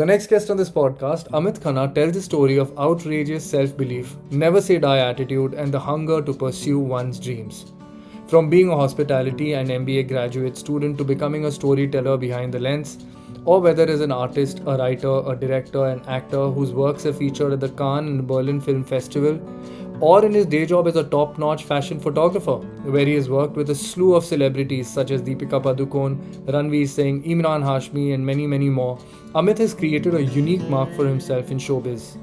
The next guest on this podcast, Amit Khanna, tells the story of outrageous self belief, never say die attitude, and the hunger to pursue one's dreams. From being a hospitality and MBA graduate student to becoming a storyteller behind the lens, or whether as an artist, a writer, a director, an actor whose works are featured at the Cannes and Berlin Film Festival, or in his day job as a top notch fashion photographer, where he has worked with a slew of celebrities such as Deepika Padukone, Ranveer Singh, Imran Hashmi, and many, many more. Amit has created a unique mark for himself in showbiz.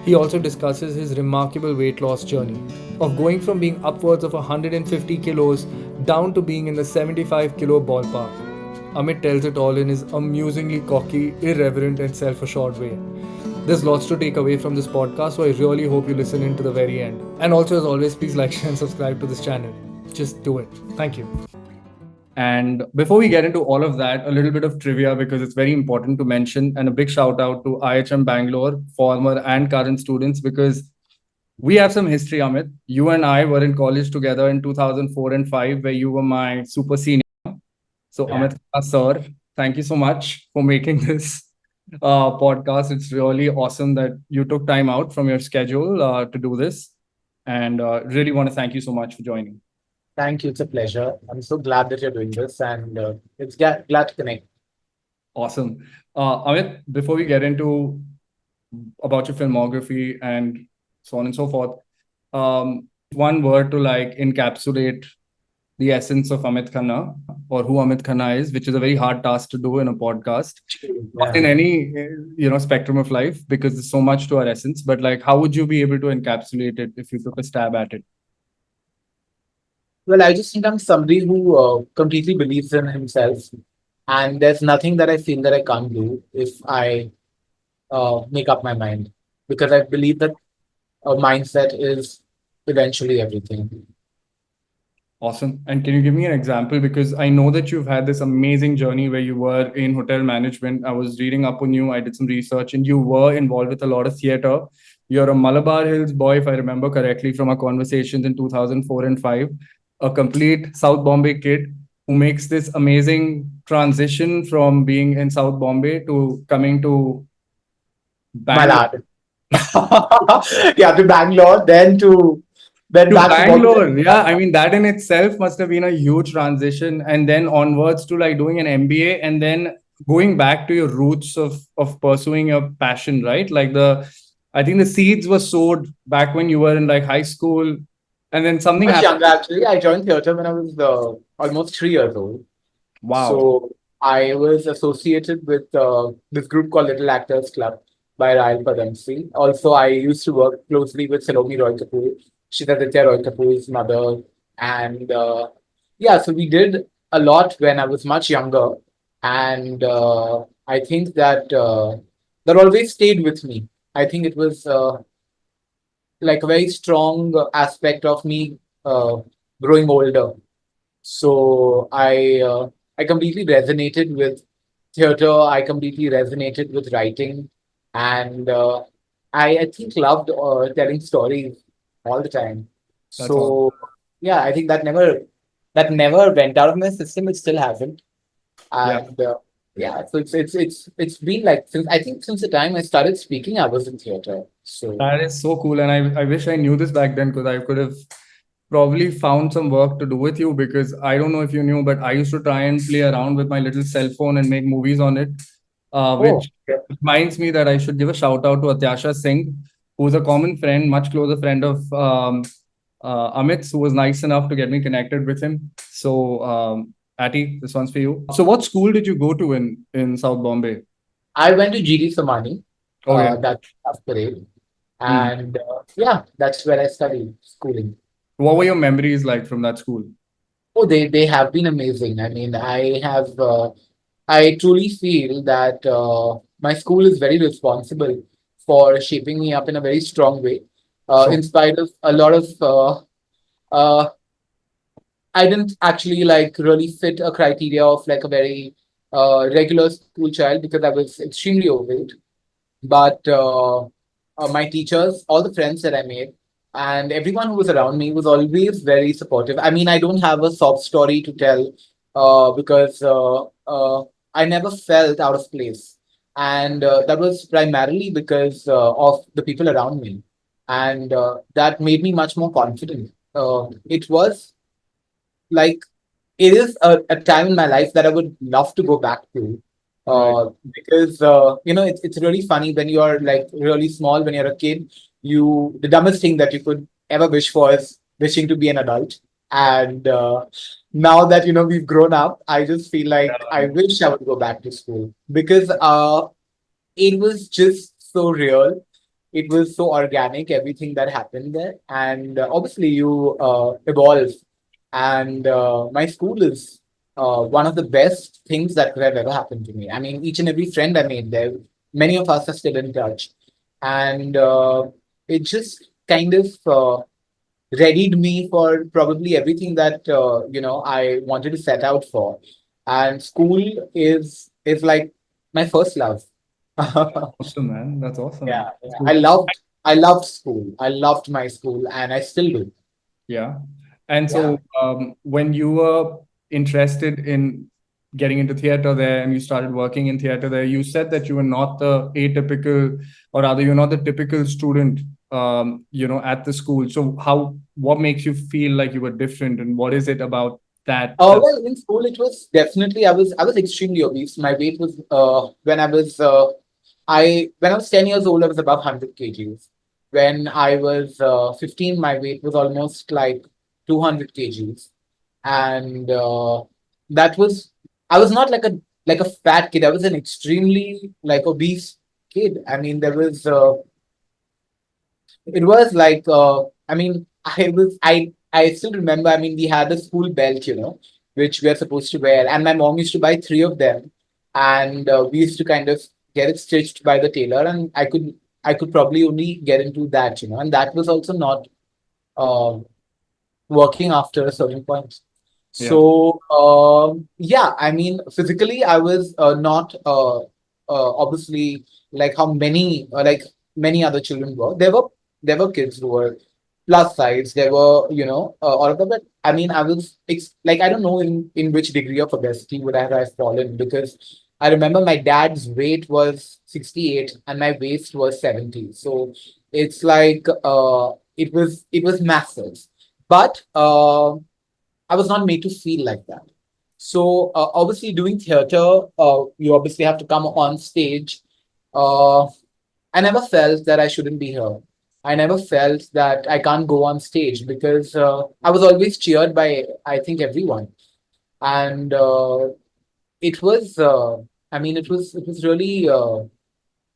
He also discusses his remarkable weight loss journey of going from being upwards of 150 kilos down to being in the 75 kilo ballpark. Amit tells it all in his amusingly cocky, irreverent, and self assured way. There's lots to take away from this podcast, so I really hope you listen in to the very end. And also, as always, please like, share, and subscribe to this channel. Just do it. Thank you. And before we get into all of that, a little bit of trivia because it's very important to mention, and a big shout out to IHM Bangalore, former and current students, because we have some history, Amit. You and I were in college together in 2004 and 5, where you were my super senior. So, Yeah. Amit Khanna, sir, thank you so much for making this podcast. It's really awesome that you took time out from your schedule to do this. And really want to thank you so much for joining. Thank you. It's a pleasure. I'm so glad that you're doing this, and it's glad to connect. Awesome. Amit, before we get into about your filmography and so on and so forth, one word to like encapsulate the essence of Amit Khanna or who Amit Khanna is, which is a very hard task to do in a podcast, not Yeah. in any spectrum of life because there's so much to our essence. But like, how would you be able to encapsulate it if you took a stab at it? Well, I just think I'm somebody who completely believes in himself, and there's nothing that I feel that I can't do if I make up my mind, because I believe that a mindset is eventually everything. Awesome. And can you give me an example? Because I know that you've had this amazing journey where you were in hotel management. I was reading up on you, I did some research, and you were involved with a lot of theater. You're a Malabar Hills boy, if I remember correctly, from our conversations in 2004 and 5, a complete South Bombay kid who makes this amazing transition from being in South Bombay to coming to My Bangalore. lad. Yeah, to Bangalore, then To back to Bombay. Bangalore. Yeah, I mean, that in itself must have been a huge transition. And then onwards to like doing an MBA and then going back to your roots of pursuing your passion, right? I think the seeds were sowed back when you were in like high school. And then something Much happened. younger, actually. I joined theater when I was almost 3 years old. Wow. So I was associated with this group called Little Actors Club by Rahul Padamsee. Also, I used to work closely with Salome Roy Kapoor. She's Aditya Roy Kapoor's mother. And yeah, so we did a lot when I was much younger. And I think that always stayed with me. I think it was like a very strong aspect of me growing older. So I completely resonated with theater. I completely resonated with writing, and I think loved telling stories all the time. That's all. So yeah, I think that never went out of my system. It still hasn't, Yeah. and yeah. So it's been like since the time I started speaking, I was in theater. So That is so cool. And I wish I knew this back then because I could have probably found some work to do with you because I don't know if you knew, but I used to try and play around with my little cell phone and make movies on it, oh which reminds me that I should give a shout out to Atyasha Singh, who's a common friend, much closer friend of Amit's, who was nice enough to get me connected with him. So, Atty, this one's for you. So, what school did you go to in South Bombay? I went to GD Samani. Okay. That's parade. Hmm. And yeah, that's where I studied schooling. What were your memories like from that school? Oh, they have been amazing. I mean, I truly feel that my school is very responsible for shaping me up in a very strong way. Sure. In spite of a lot of, uh, I didn't actually like really fit a criteria of like a very regular school child because I was extremely overweight. But my teachers, all the friends that I made, and everyone who was around me was always very supportive. I mean, I don't have a sob story to tell because I never felt out of place. and that was primarily because of the people around me, and that made me much more confident. It was like it is a time in my life that I would love to go back to. Right. Because it's really funny when you are like really small, when you're a kid, the dumbest thing that you could ever wish for is wishing to be an adult. And now that we've grown up, I just feel like I Yeah. wish I would go back to school because it was just so real. It was so organic, everything that happened there. And obviously, you evolve. And my school is one of the best things that could have ever happened to me. I mean, each and every friend I made there, many of us are still in touch. And it just kind of readied me for probably everything that I wanted to set out for. And school is like my first love. Awesome, man. That's awesome. Yeah, That's yeah. cool. I loved school. I loved my school, and I still do. Yeah. And Yeah. so, when you were interested in getting into theater there and you started working in theater there, you said that you were not the atypical, or rather, you're not the typical student, at the school. So, what makes you feel like you were different, and what is it about that? Well, in school, it was definitely I was extremely obese. My weight was when I was 10 years old, I was above 100 kgs. When I was 15, my weight was almost like 200 kgs, and that was I was not like a fat kid. I was an extremely like obese kid. I mean, it was like I mean, I still remember. I mean, we had a school belt, which we are supposed to wear, and my mom used to buy three of them, and we used to kind of get it stitched by the tailor, and I could probably only get into that, and that was also not uh, working after a certain point. Yeah. So yeah, I mean, physically, I was not obviously like how many other children were. There were kids who were plus size. There were all of that. But I mean, like I don't know in which degree of obesity would I have fallen because I remember my dad's weight was 68 and my waist was 70. So it's like it was massive. But I was not made to feel like that. So obviously, doing theater, you obviously have to come on stage. Uh, I never felt that I shouldn't be here. I never felt that I can't go on stage because I was always cheered by, I think, everyone. And it was, I mean, it was really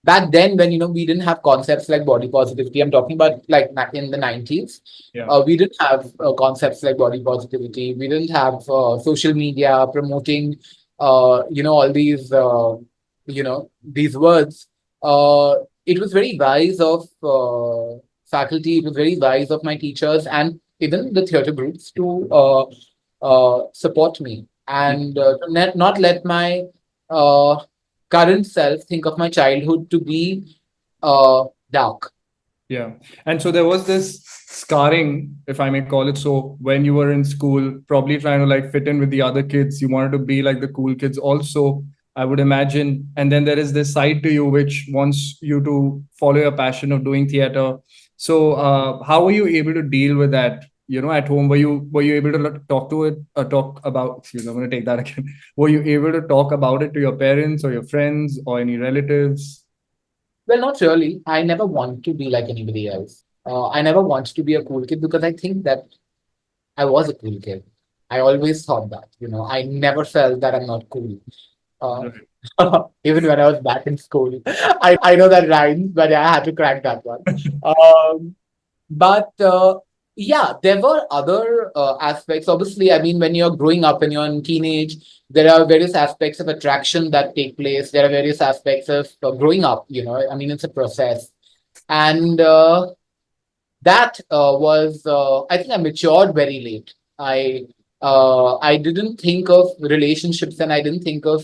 back then when we didn't have concepts like body positivity. I'm talking about like in the 90s. Yeah. We didn't have concepts like body positivity. We didn't have social media promoting all these words. uh, it was very wise of faculty. It was very wise of my teachers and even the theater groups to support me and to not let my uh, current self think of my childhood to be dark. Yeah. And so there was this scarring, if I may call it so, when you were in school, probably trying to like fit in with the other kids. You wanted to be like the cool kids also, I would imagine. And then there is this side to you which wants you to follow your passion of doing theater. So how were you able to deal with that? At home, were you able to talk to it, talk about? Excuse me, I'm going to take that again. Were you able to talk about it to your parents or your friends or any relatives? Well, not really. I never want to be like anybody else. I never want to be a cool kid because I think that I was a cool kid. I always thought that, I never felt that I'm not cool. Uh, Right. even when I was back in school. I know that rhymes, but yeah, I had to crack that one. Um, But yeah, there were other aspects. Obviously, I mean, when you're growing up and you're in teenage, there are various aspects of attraction that take place. There are various aspects of growing up. I mean, it's a process, and that was I think I matured very late. I didn't think of relationships and I didn't think of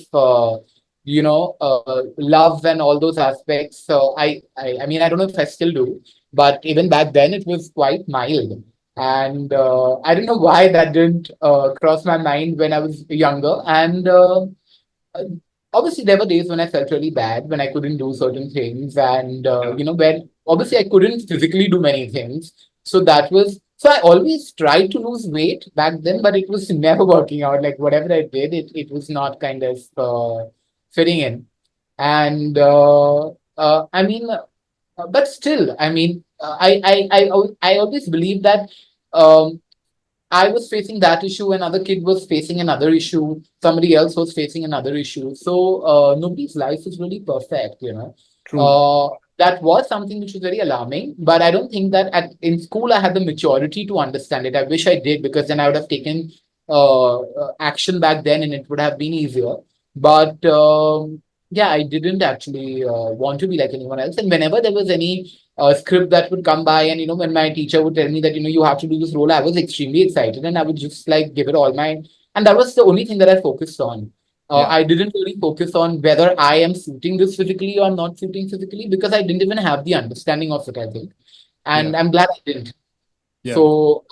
love and all those aspects. So I mean I don't know if I still do, but even back then it was quite mild. And I don't know why that didn't cross my mind when I was younger. And obviously there were days when I felt really bad, when I couldn't do certain things, and Yeah. when obviously I couldn't physically do many things. So that was so I always tried to lose weight back then, but it was never working out. Like whatever I did, it was not kind of fitting in. And I mean, but still, I mean, I always believe that. Um, I was facing that issue, another kid was facing another issue, somebody else was facing another issue. So nobody's life is really perfect, you know. True. That was something which was very alarming, but I don't think that in school I had the maturity to understand it. I wish I did because then I would have taken action back then and it would have been easier. But yeah, I didn't actually want to be like anyone else. And whenever there was any script that would come by, and when my teacher would tell me that you have to do this role, I was extremely excited and I would just like give it all my, and that was the only thing that I focused on. Yeah. I didn't really focus on whether I am suiting this physically or not suiting physically because I didn't even have the understanding of it, I think. Yeah. And I'm glad I didn't. Yeah. So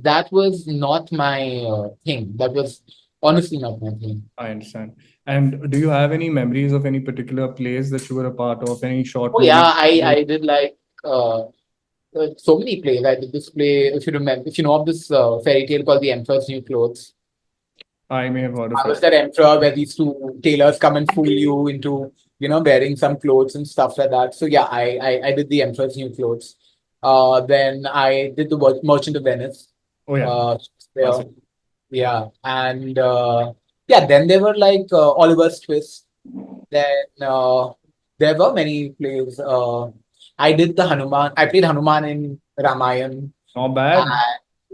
that was not my thing. That was honestly not my thing. I understand. And do you have any memories of any particular plays that you were a part of, any short Oh yeah, movies? I did like so many plays. I did this play, if you remember, if you know of this fairy tale called The Emperor's New Clothes. I may have heard of I was it. that emperor where these two tailors come and fool you into, wearing some clothes and stuff like that. So yeah, I did The Emperor's New Clothes. Then I did the Merchant of Venice. Oh yeah. Shakespeare. Classic. Yeah, and yeah, then there were like Oliver's Twist. Then there were many plays. I did the Hanuman. I played Hanuman in Ramayan. Not bad. And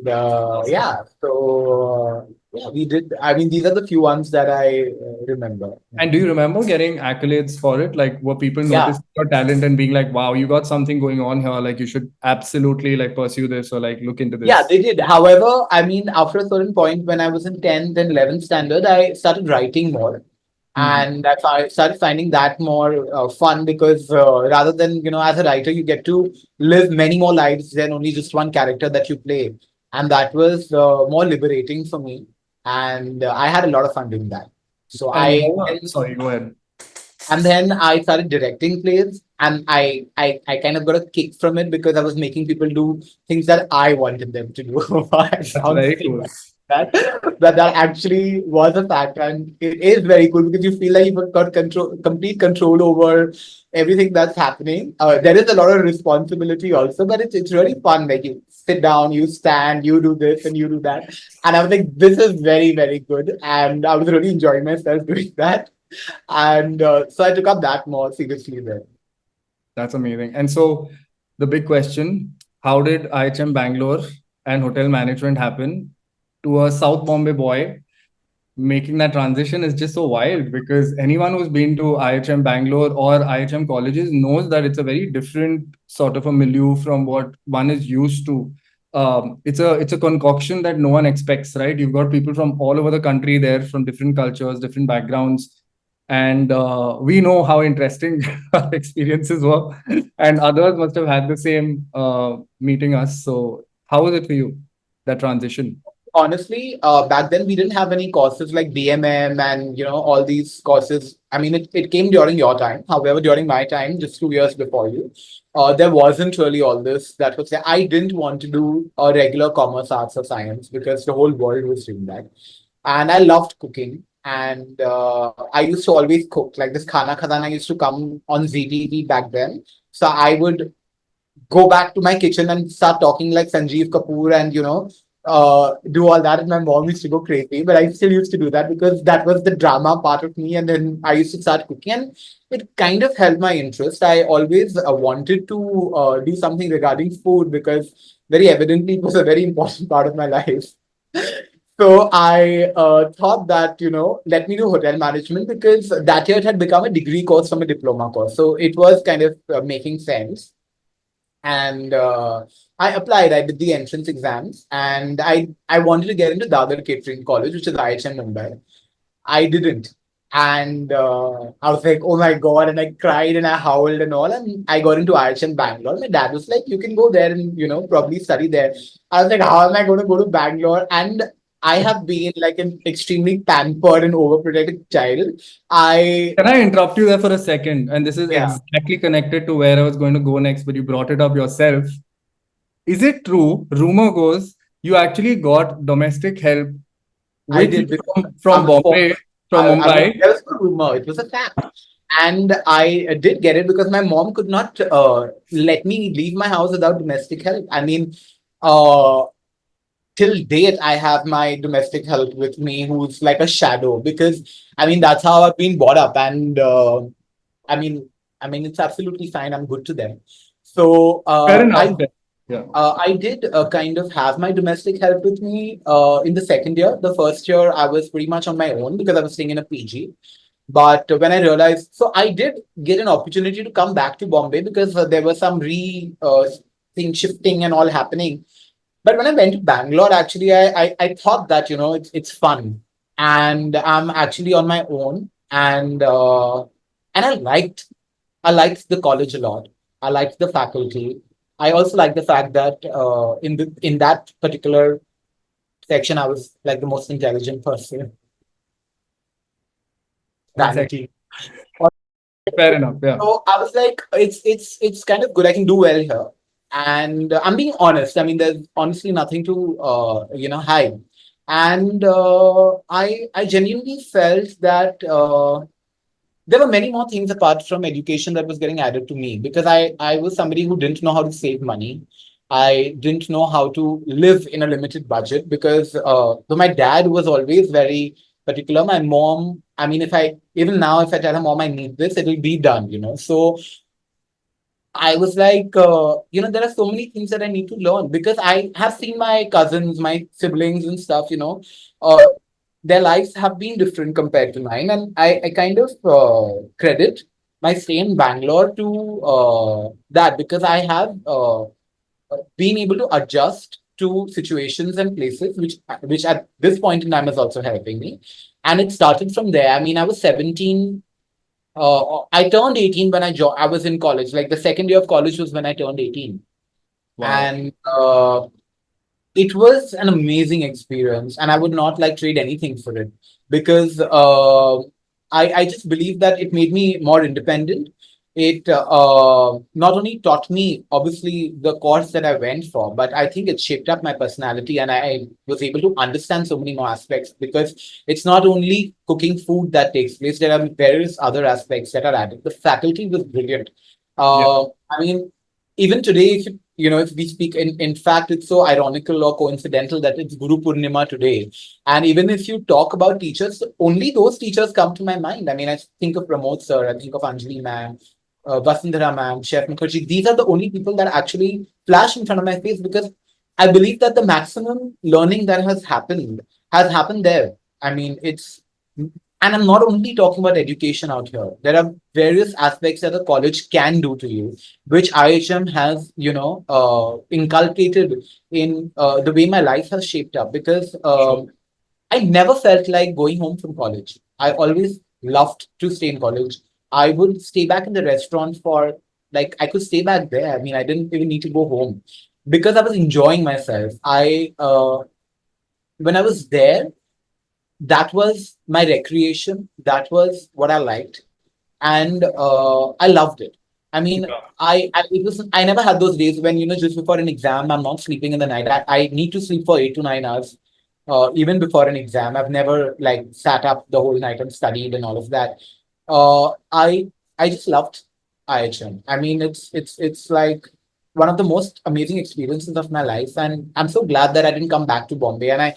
Awesome. yeah, so yeah, we did. I mean, these are the few ones that I remember. And do you remember getting accolades for it? Like, were people Yeah, noticing your talent and being like, wow, you got something going on here. Like, you should absolutely like pursue this or like look into yeah, this. they did. However, I mean, after a certain point, when I was in 10th and 11th standard, I started writing more. Hmm. And I started finding that more fun because rather than, as a writer, you get to live many more lives than only just one character that you play. And that was more liberating for me. And I had a lot of fun doing that. So And I, sorry, go ahead. and then I started directing plays, and I kind of got a kick from it because I was making people do things that I wanted them to do. It That's sounds very very cool. bad. That actually was a fact, and it is very cool because you feel like you've got complete control over everything that's happening. There is a lot of responsibility also, but it's really fun. Like you sit down, you stand, you do this and you do that, and I was like, this is very very good, and I was really enjoying myself doing that. And so I took up that more seriously then. That's amazing. And so the big question, how did IHM Bangalore and hotel management happen to a South Bombay boy? Making that transition is just so wild because anyone who's been to IHM Bangalore or IHM colleges knows that it's a very different sort of a milieu from what one is used to. It's a concoction that no one expects, right? You've got people from all over the country there, from different cultures, different backgrounds, and we know how interesting our experiences were, and others must have had the same meeting us. So, how was it for you, that transition? Honestly, back then we didn't have any courses like BMM and all these courses. I mean, it came during your time. However, during my time, just 2 years before you, there wasn't really all this. That was I didn't want to do a regular commerce, arts, or science because the whole world was doing that, and I loved cooking. And I used to always cook. Like this Khana Khazana used to come on ZTV back then. So I would go back to my kitchen and start talking like Sanjeev Kapoor and do all that. And my mom used to go crazy, but I still used to do that because that was the drama part of me. And then I used to start cooking, and it kind of held my interest. I always wanted to do something regarding food because very evidently it was a very important part of my life. So I thought that, let me do hotel management because that year it had become a degree course from a diploma course. So it was kind of making sense. And I applied. I did the entrance exams, and I wanted to get into the other catering college, which is IHM Mumbai. I didn't, and I was like, oh my god, and I cried and I howled and all, and I got into IHM Bangalore. My dad was like, you can go there and probably study there. I was like, how am I going to go to Bangalore? And I have been like an extremely pampered and overprotected child. I Can I interrupt you there for a second? And this is Yeah, exactly connected to where I was going to go next, but you brought it up yourself. Is it true? Rumor goes you actually got domestic help I with you did because I from was forced. Bombay, from I was Mumbai. There was no rumor; it was a fact, and I did get it because my mom could not let me leave my house without domestic help. I mean, uh, till date, I have my domestic help with me, who's like a shadow because I mean that's how I've been brought up, and I mean, it's absolutely fine. I'm good to them. So Fair enough. Yeah. I did kind of have my domestic help with me in the second year. The first year, I was pretty much on my own because I was staying in a PG. But when I realized, so I did get an opportunity to come back to Bombay because there was some thing shifting and all happening. But when I went to Bangalore, actually, I thought that it's fun, and I'm actually on my own, and I liked the college a lot. I liked the faculty. I also liked the fact that in that particular section, I was like the most intelligent person. Exactly. Vanity. Fair enough. Yeah. So I was like, it's kind of good. I can do well here, and I'm being honest. I mean, there's honestly nothing to hide. And I genuinely felt that there were many more things apart from education that was getting added to me because I was somebody who didn't know how to save money. I didn't know how to live in a limited budget because though my dad was always very particular, my mom, I mean, if I even now if I tell her mom I need this, it'll be done. So I was like, there are so many things that I need to learn because I have seen my cousins, my siblings, and stuff. Uh, their lives have been different compared to mine, and I kind of credit my stay in Bangalore to that because I have been able to adjust to situations and places which at this point in time is also helping me. And it started from there. I mean, I was 17. I turned 18 when I was in college. Like the second year of college was when I turned 18. Wow. And it was an amazing experience. And I would not like trade anything for it because I just believe that it made me more independent. It not only taught me, obviously, the course that I went for, but I think it shaped up my personality and I was able to understand so many more aspects because it's not only cooking food that takes place, there are various other aspects that are added. The faculty was brilliant. Yeah. I mean, even today, if we speak, in fact, it's so ironical or coincidental that it's Guru Purnima today. And even if you talk about teachers, only those teachers come to my mind. I mean, I think of Pramod sir, I think of Anjali ma'am, Vasundhara ma'am, Chef Mukherjee. These are the only people that actually flash in front of my face because I believe that the maximum learning that has happened there. I mean, and I'm not only talking about education out here. There are various aspects that a college can do to you, which IHM has, inculcated in the way my life has shaped up. Because Sure. I never felt like going home from college. I always loved to stay in college. I would stay back in the restaurant for like I could stay back there. I mean, I didn't even need to go home because I was enjoying myself. I When I was there, that was my recreation. That was what I liked, and I loved it. I mean, Yeah. I never had those days when just before an exam I'm not sleeping in the night. I need to sleep for 8 to 9 hours, even before an exam. I've never like sat up the whole night and studied and all of that. I just loved IHM. I mean, it's like one of the most amazing experiences of my life, and I'm so glad that I didn't come back to Bombay. And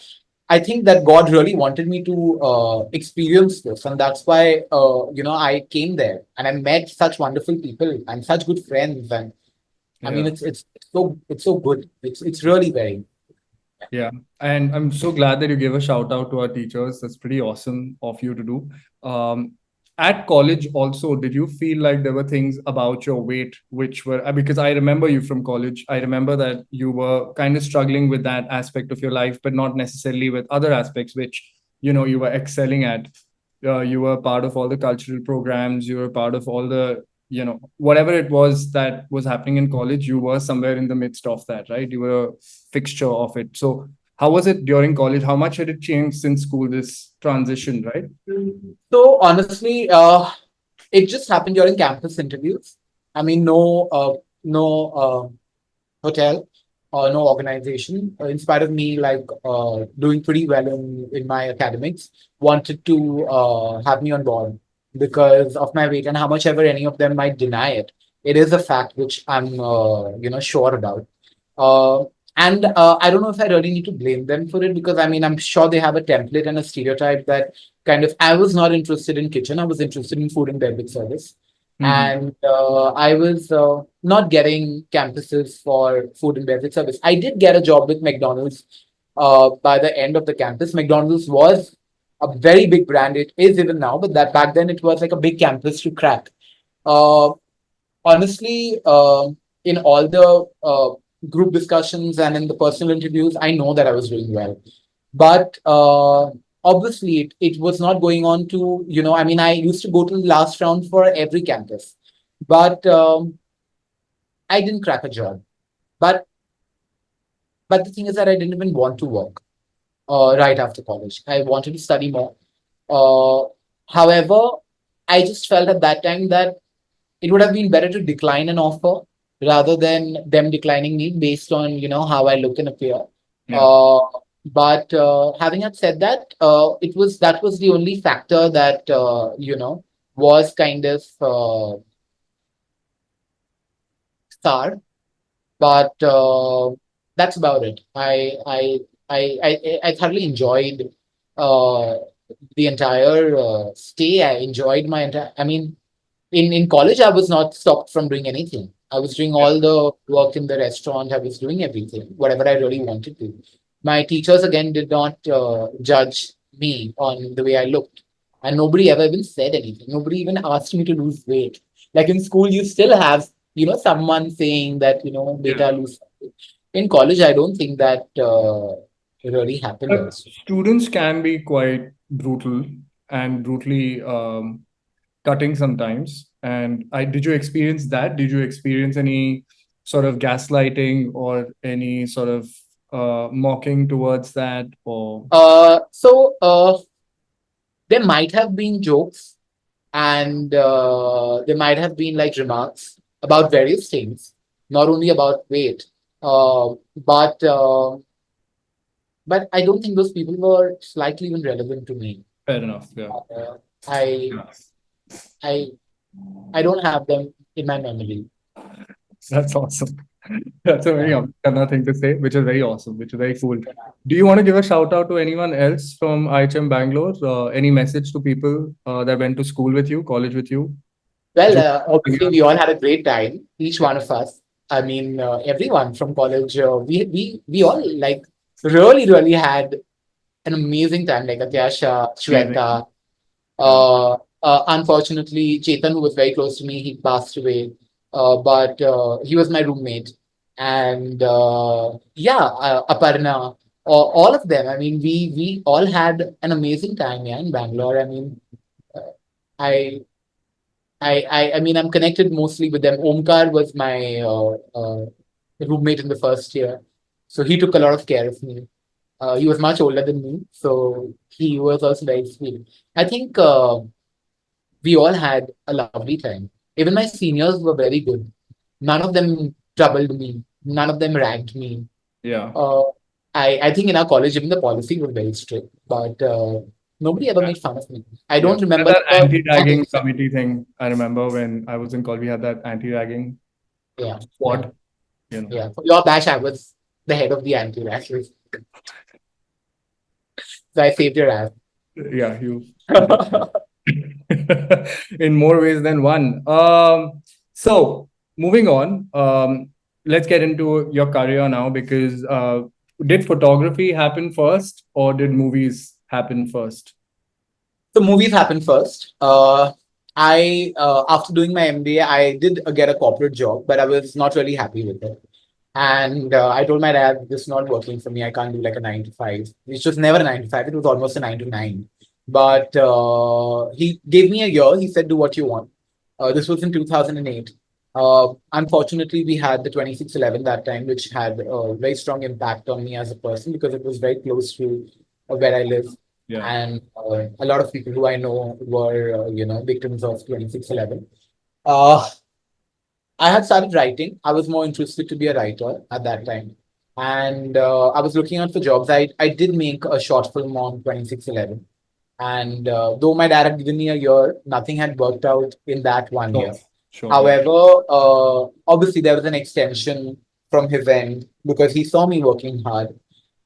I think that God really wanted me to experience this, and that's why I came there and I met such wonderful people and such good friends. And I mean, Yeah. it's so good. It's really very. Yeah. And I'm so glad that you gave a shout out to our teachers. That's pretty awesome of you to do. Um, at college, also, did you feel like there were things about your weight which were because I remember you from college? I remember that you were kind of struggling with that aspect of your life, but not necessarily with other aspects which you were excelling at. You were part of all the cultural programs. You were part of all the whatever it was that was happening in college. You were somewhere in the midst of that, right? You were a fixture of it. So How was it during college? How much had it changed since school, this transition, right? So honestly, it just happened during campus interviews. I mean, no hotel or no organization. In spite of me, like doing pretty well in my academics, wanted to have me on board because of my weight and how much ever any of them might deny it. It is a fact which I'm, sure about. Uh, and I don't know if I really need to blame them for it because I mean, I'm sure they have a template and a stereotype that kind of, I was not interested in kitchen, I was interested in food and beverage service. Mm-hmm. And I was not getting campuses for food and beverage service. I did get a job with McDonald's by the end of the campus. McDonald's was a very big brand. It is even now, but that back then it was like a big campus to crack. Uh, Honestly, in all the group discussions and in the personal interviews, I know that I was doing well. But obviously, it was not going on to, I mean, I used to go to the last round for every campus, but I didn't crack a job. But but the thing is that I didn't even want to work right after college. I wanted to study more. Uh, However, I just felt at that time that it would have been better to decline an offer rather than them declining me based on how I look and appear. Yeah. Uh, but having had said that, that was the only factor that was kind of sour. But that's about it. I thoroughly enjoyed uh, the entire stay. I enjoyed my entire. I mean, in college, I was not stopped from doing anything. I was doing Yeah. all the work in the restaurant. I was doing everything, whatever I really wanted to. My teachers again did not judge me on the way I looked, and nobody ever even said anything. Nobody even asked me to lose weight. Like in school, you still have someone saying that Yeah. beta lose weight. In college, I don't think that really happened But also. students can be quite brutal and brutally cutting sometimes. And did you experience that? Did you experience any sort of gaslighting or any sort of mocking towards that? Or There might have been jokes and there might have been like remarks about various things, not only about weight, uh, but uh, but I don't think those people were slightly even relevant to me. fair enough? Yeah. Uh, I Yeah. I I don't have them in my memory. That's awesome. That's a very Yeah. Amit Khanna thing to say, which is very awesome, which is very cool. Do you want to give a shout out to anyone else from IHM Bangalore? Any message to people that went to school with you, college with you? Well, Jo- obviously we all had a great time. Each one of us. I mean, everyone from college. We all like really had an amazing time. Like Atyasha, Amazing. Shweta. Yeah. Unfortunately, Chetan, who was very close to me, he passed away. But he was my roommate, and Aparna, all of them. I mean, we all had an amazing time, yeah, in Bangalore. I mean, uh, I I mean, I'm connected mostly with them. Omkar was my roommate in the first year, so he took a lot of care of me. He was much older than me, so he was also very sweet. I think. We all had a lovely time. Even my seniors were very good. None of them troubled me. None of them ragged me. Yeah. Uh, I think in our college, even the policy was very strict, but nobody ever made fun of me. I Yeah. don't We had remember that the anti-ragging committee thing. I remember when I was in college, we had that anti-ragging yeah, yeah, squad, you know. yeah. For your batch, I was the head of the anti-rashes, so I saved your ass. Yeah, you did in more ways than one. So moving on, let's get into your career now because did photography happen first or did movies happen first? So movies happened first. I After doing my MBA, I did get a corporate job, but I was not really happy with it. And I told my dad, this is not working for me. I can't do like a 9 to 5. It's just never a 9 to 5. It was almost a 9 to 9. But he gave me a year. He said, do what you want. This was in 2008. Unfortunately, we had the 2611 that time, which had a very strong impact on me as a person because it was very close to where I live. Yeah. And a lot of people who I know were, victims of 2611. Uh, I had started writing. I was more interested to be a writer at that time. And I was looking out for jobs. I did make a short film on 2611. And though my dad had given me a year, nothing had worked out in that one Sure. year. Sure. Yeah. However, obviously there was an extension from his end because he saw me working hard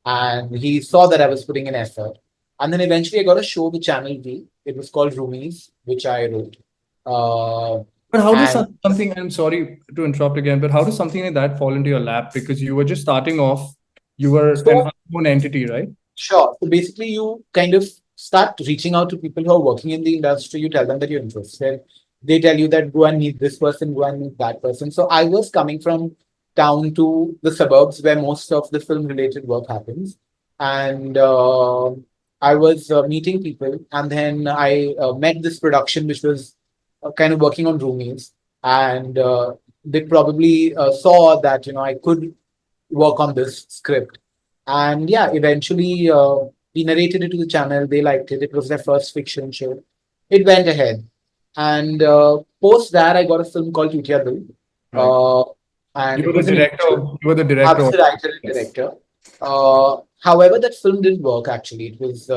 and he saw that I was putting in effort. And then eventually I got a show with Channel V. It was called Roomies, which I wrote. Uh, But how does and something, I'm sorry to interrupt again, but how does something like that fall into your lap? Because you were just starting off, you were an so unknown entity, right? Sure. So basically, you kind of start reaching out to people who are working in the industry. You tell them that you're interested. They tell you that go and meet this person, go and meet that person. So I was coming from town to the suburbs where most of the film related work happens. And I was meeting people. And then I met this production, which was kind of working on Roomies. And they probably saw that, I could work on this script. And yeah, eventually we narrated it to the channel. They liked it. It was their first fiction show. It went ahead. And post that, I got a film called Tutiya Dil. Right. Uh, and You it were the was in director. English. You were the I was director. the writer and Yes. director. However, that film didn't work actually. It was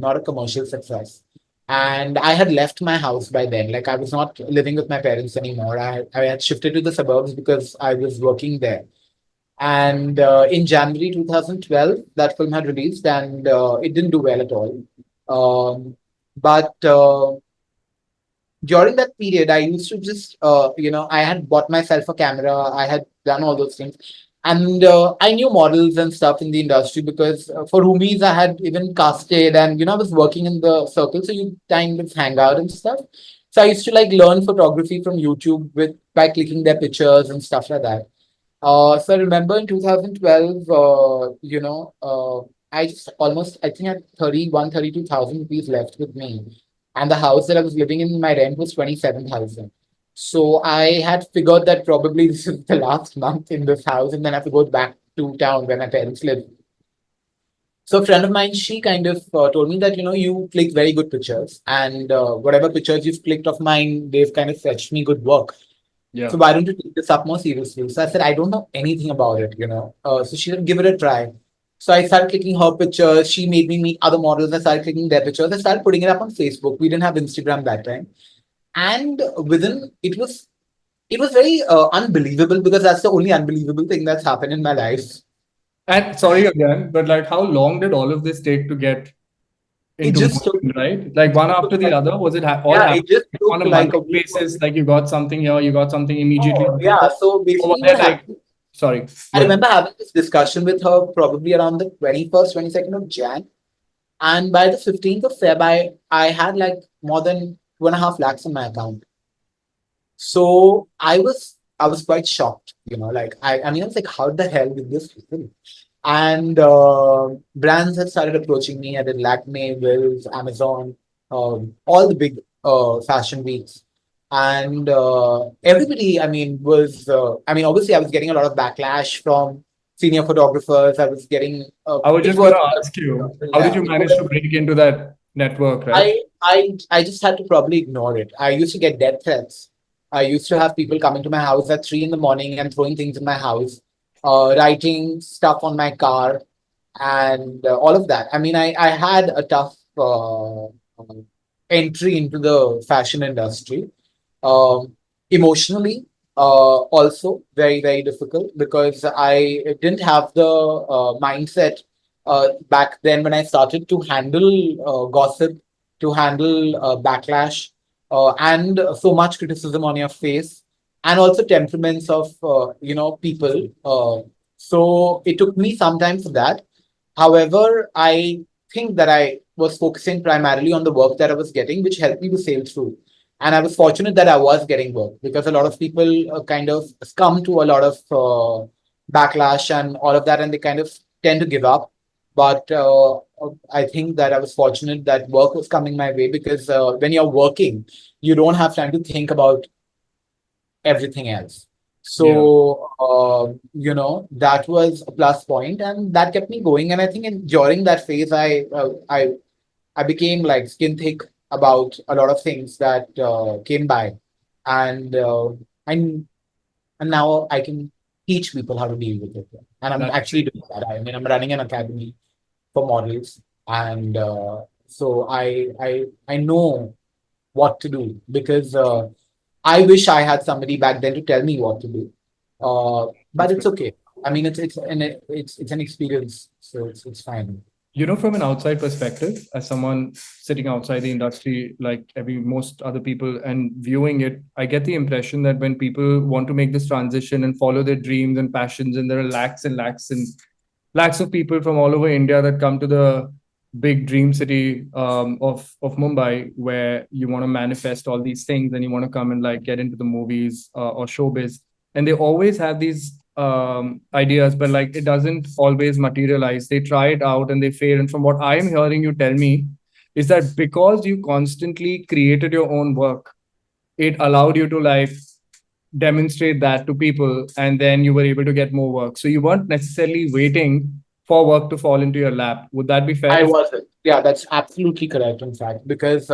not a commercial success. And I had left my house by then. Like I was not living with my parents anymore. I had shifted to the suburbs because I was working there. And in January 2012, that film had released and it didn't do well at all. But during that period, I used to just, I had bought myself a camera, I had done all those things. And I knew models and stuff in the industry because for Roomies, I had even casted and, I was working in the circle. So you kind of hang out and stuff. So I used to like learn photography from YouTube by clicking their pictures and stuff like that. So I remember in 2012, I just almost, I think I had 32,000 rupees left with me. And the house that I was living in, my rent was 27,000. So I had figured that probably this is the last month in this house, and then I have to go back to town where my parents live. So a friend of mine, she kind of told me that, you click very good pictures, and whatever pictures you've clicked of mine, they've kind of fetched me good work. So Yeah. why don't you take this up more seriously? So I said, I don't know anything about it. So she said, give it a try. So I started clicking her pictures. She made me meet other models. I started clicking their pictures. I started putting it up on Facebook. We didn't have Instagram that time. And within it was very unbelievable because that's the only unbelievable thing that's happened in my life. And sorry again, but like, how long did all of this take to get It into just took, motion, right? Like one took after the like, other? Was it all yeah, it happening just on took a like a monthly week. basis? Like you got something here, you got something immediately Oh, after yeah. that? So Or was basically, there what like, happened? sorry, I go ahead. remember having this discussion with her probably around the 21st, 22nd of Jan. And by the 15th of Feb, I had like more than 2.5 lakhs in my account. So I was quite shocked, like I mean, I was like, how the hell did this happen? And brands had started approaching me. I did Lakme, Wills, Amazon, all the big fashion weeks. And everybody, I mean, obviously, I was getting a lot of backlash from senior photographers. I was getting, I was it just going was, to ask you, how did yeah, you it manage to was break into that network, right? I just had to probably ignore it. I used to get death threats. I used to have people coming to my house at 3 in the morning and throwing things in my house, writing stuff on my car, and all of that. I mean, I had a tough entry into the fashion industry. Um, Emotionally, also very, very difficult because I didn't have the mindset back then when I started to handle gossip, to handle backlash, and so much criticism on your face, and also temperaments of people. So it took me some time for that. However, I think that I was focusing primarily on the work that I was getting, which helped me to sail through. And I was fortunate that I was getting work because a lot of people kind of succumb to a lot of backlash and all of that, and they kind of tend to give up. But I think that I was fortunate that work was coming my way because when you're working, you don't have time to think about everything else. Yeah. So, that was a plus point, and that kept me going. And I think during that phase, I became like skin thick about a lot of things that came by, and and and now I can teach people how to deal with it. And I'm That's actually doing that. I mean, I'm running an academy for models, and so I know what to do because I wish I had somebody back then to tell me what to do. But that's it's good. okay. I mean, it's an experience, so it's fine. From an outside perspective, as someone sitting outside the industry, like every most other people, and viewing it, I get the impression that when people want to make this transition and follow their dreams and passions, and there are lakhs and lakhs and lakhs of people from all over India that come to the big dream city of Mumbai, where you want to manifest all these things and you want to come and like get into the movies or showbiz, and they always have these ideas, but like it doesn't always materialize. They try it out and they fail. And from what I am hearing you tell me, is that because you constantly created your own work, it allowed you to like demonstrate that to people, and then you were able to get more work. So you weren't necessarily waiting for work to fall into your lap. Would that be fair I to say? wasn't. Yeah, that's absolutely correct, in fact, because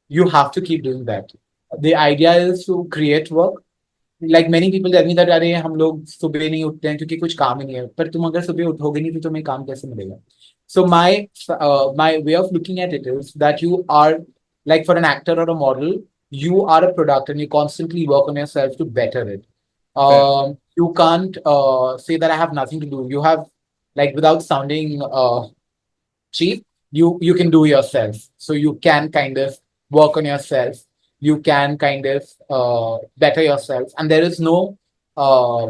you have to keep doing that. The idea is to create work. Like many people tell me that अरे हम लोग सुबह नहीं उठते हैं क्योंकि कुछ काम ही नहीं है पर तुम अगर सुबह उठोगे नहीं तो तुम्हें काम कैसे मिलेगा so my way of looking at it is that you are like for an actor or a model you are a product and you constantly work on yourself to better it Fair. you can't say that I have nothing to do you have like without sounding cheap you can do yourself so you can kind of work on yourself you can kind of better yourself and there is no uh,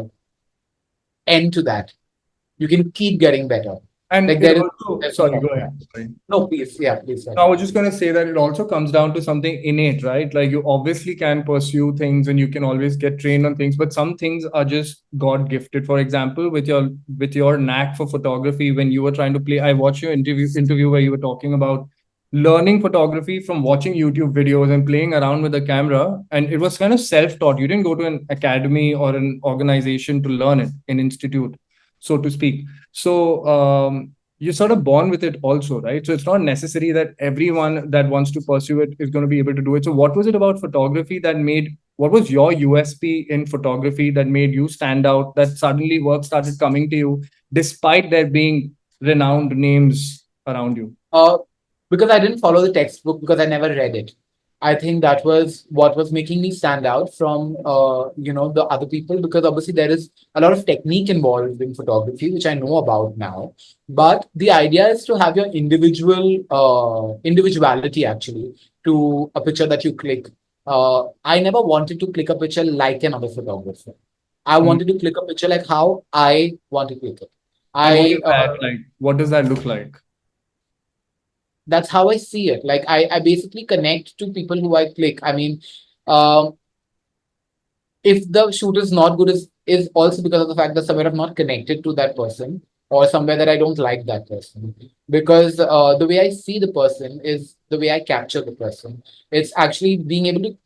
end to that you can keep getting better And like it there is also, there's sorry, no go yeah. ahead. Sorry. No please yeah please No, I sorry. was just going to say that it also comes down to something innate, right? Like you obviously can pursue things and you can always get trained on things, but some things are just God gifted. For example, with your knack for photography, when you were trying to play, I watched your interview where you were talking about learning photography from watching YouTube videos and playing around with the camera, and it was kind of self-taught. You didn't go to an academy or an organization to learn it, an institute, so to speak. So you're sort of born with it also, right? So it's not necessary that everyone that wants to pursue it is going to be able to do it. So what was it about photography that made, what was your USP in photography that made you stand out, that suddenly work started coming to you despite there being renowned names around you? Uh, because I didn't follow the textbook because I never read it. I think that was what was making me stand out from the other people because obviously there is a lot of technique involved in photography which I know about now. But the idea is to have your individuality actually to a picture that you click. I never wanted to click a picture like another photographer. I Mm. wanted to click a picture like how I want to click it. And what is I that like? What does that look like? That's how I see it. Like I basically connect to people who I click. I mean, um, if the shoot is not good, is also because of the fact that somewhere I'm not connected to that person or somewhere that I don't like that person. Because the way I see the person is the way I capture the person. It's actually being able to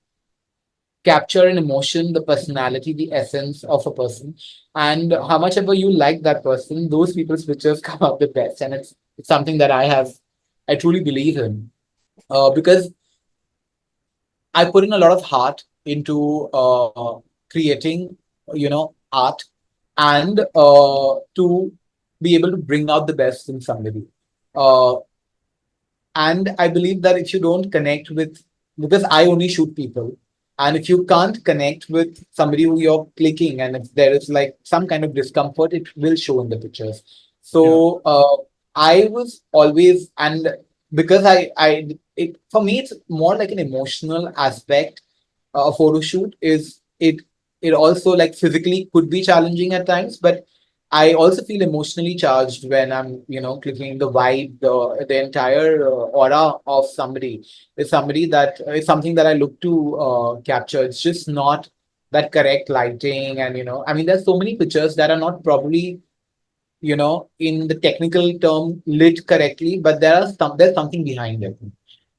capture an emotion, the personality, the essence of a person. And how much ever you like that person, those people's pictures come out the best. And it's something that I truly believe in. Because I put in a lot of heart into creating, art and to be able to bring out the best in somebody. Uh, and I believe that if you don't connect with, because I only shoot people, and if you can't connect with somebody who you're clicking, and if there is like some kind of discomfort, it will show in the pictures. Yeah. So I was always, and because for me, it's more like an emotional aspect. A photo shoot is it also like physically could be challenging at times, but I also feel emotionally charged when I'm, clicking the vibe, the entire aura of somebody is somebody that is something that I look to capture. It's just not that correct lighting, and I mean, there's so many pictures that are not probably, in the technical term lit correctly, but there's something behind it.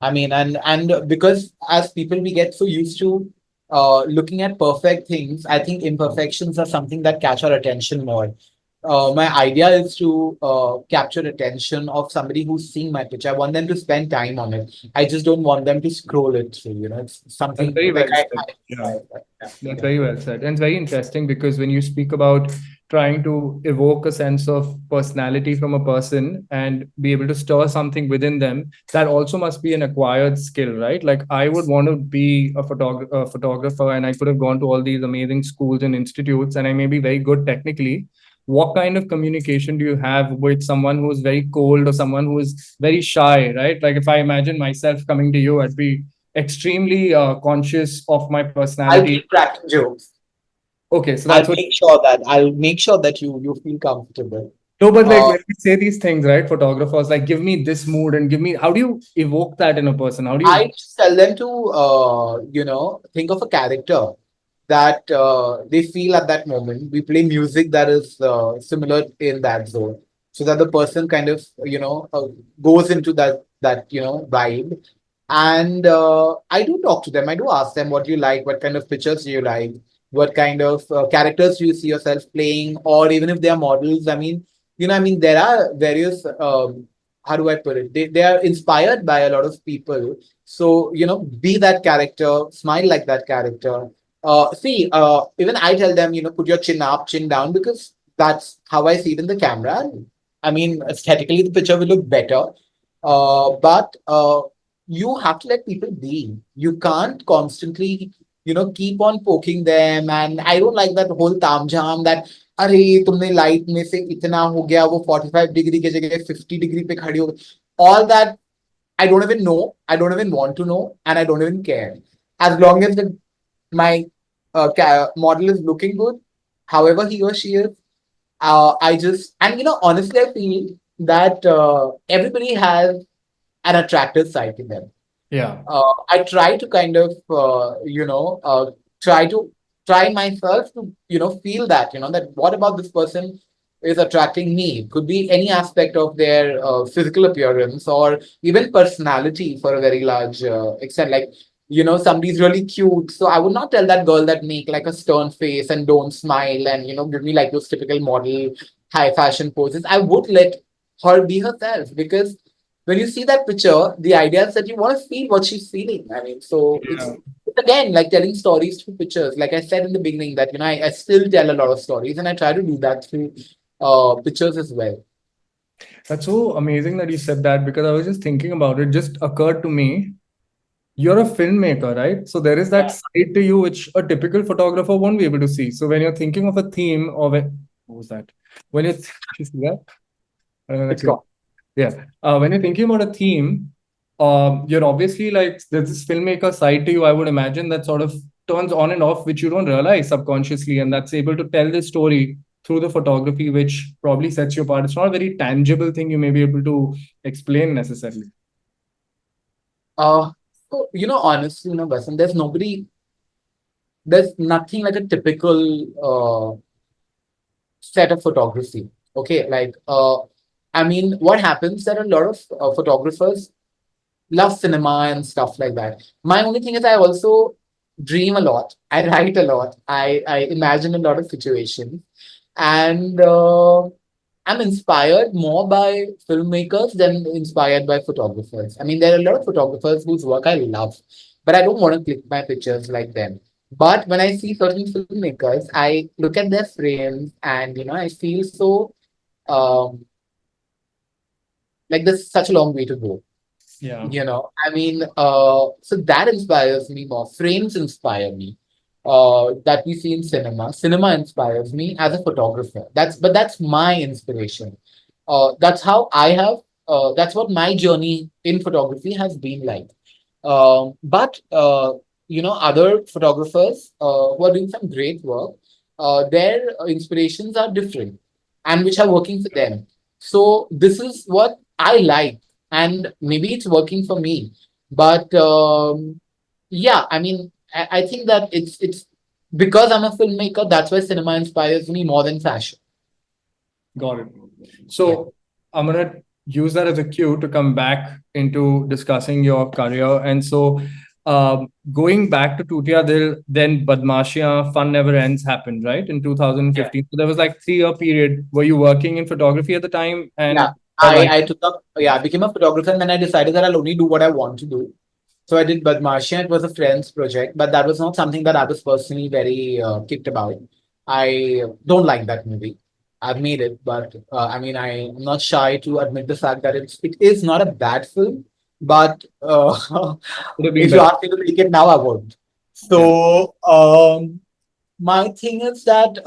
I mean, and because as people we get so used to looking at perfect things, I think imperfections are something that catch our attention more. My idea is to capture attention of somebody who's seeing my picture. I want them to spend time on it. I just don't want them to scroll it through. It's That's something very like well said. Yeah. yeah, That's yeah. very well said. And it's very interesting because when you speak about trying to evoke a sense of personality from a person and be able to stir something within them, that also must be an acquired skill, right? Like I would want to be a photographer and I could have gone to all these amazing schools and institutes and I may be very good technically. What kind of communication do you have with someone who's very cold or someone who is very shy, right? Like if I imagine myself coming to you, I'd be extremely conscious of my I'll personality. keep cracking jokes. Okay, so I'll that's what. make sure that you feel comfortable. No, but like Uh, when we say these things, right? Photographers like give me this mood and give me. How do you evoke that in a person? How do you? I just tell them to think of a character that they feel at that moment. We play music that is similar in that zone, so that the person kind of goes into that vibe. And I do talk to them. I do ask them what do you like, what kind of pictures do you like, what kind of characters do you see yourself playing, or even if they are models. I mean, there are various. How do I put it? They are inspired by a lot of people. So, be that character, smile like that character. Even I tell them, put your chin up, chin down, because that's how I see it in the camera. I mean, aesthetically, the picture will look better. But you have to let people be. You can't constantly, keep on poking them. And I don't like that whole tamjam that, अरे तुमने light में से इतना हो गया वो 45 degree की जगह 50 डिग्री पे खड़ी हो गई. All that I don't even know. I don't even want to know, and I don't even care. As long as my model is looking good, however he or she is, I just and honestly, I feel that everybody has an attractive side to them. Yeah. I try to kind of, try to try myself to, feel that, that what about this person is attracting me? It could be any aspect of their physical appearance or even personality for a very large extent. Like, somebody's really cute. So I would not tell that girl that make like a stern face and don't smile and, give me like those typical model high fashion poses. I would let her be herself because when you see that picture, the idea is that you want to feel what she's feeling. I mean, so Yeah. it's again like telling stories through pictures. Like I said in the beginning, that I still tell a lot of stories, and I try to do that through pictures as well. That's so amazing that you said that because I was just thinking about it. Just occurred to me. You're a filmmaker, right? So there is that Yeah, side to you which a typical photographer won't be able to see. So when you're thinking of a theme or what was that? When you you see that? I don't know it's that gone. Yeah. When you're thinking about a theme, you're obviously like there's this filmmaker side to you, I would imagine, that sort of turns on and off, which you don't realize subconsciously, and that's able to tell the story through the photography, which probably sets you apart. It's not a very tangible thing you may be able to explain necessarily. Uh, so honestly, Basan, there's nothing like a typical set of photography. Okay, like I mean, what happens? There are a lot of photographers love cinema and stuff like that. My only thing is I also dream a lot. I write a lot. I imagine a lot of situations. And I'm inspired more by filmmakers than inspired by photographers. I mean, there are a lot of photographers whose work I love, but I don't want to click my pictures like them. But when I see certain filmmakers, I look at their frames and I feel so um, like there's such a long way to go. Yeah. So that inspires me more. Frames inspire me. That we see in cinema. Cinema inspires me as a photographer. That's my inspiration. That's how I have. That's what my journey in photography has been like. But other photographers who are doing some great work, their inspirations are different, and which are working for them. So this is what I like, and maybe it's working for me. But yeah, I mean, I think that it's because I'm a filmmaker. That's why cinema inspires me more than fashion. Got it. Yeah. So I'm gonna use that as a cue to come back into discussing your career. And so Going back to Tutiya Dil, then Badmashiyaan-Fun Never Ends happened, right? In Yeah. 2015. So there was like 3 year period. Were you working in photography at the time? Yeah. And or I writing? took up, yeah, I became a photographer and then I decided that I'll only do what I want to do. So I did Badmashiyaan. It was a friend's project, but that was not something that I was personally very kicked about. I don't like that movie. I've made it, but I mean, I'm not shy to admit the fact that it is not a bad film, but Would have been if you better. ask me to make it now, I won't. Yeah. So my thing is that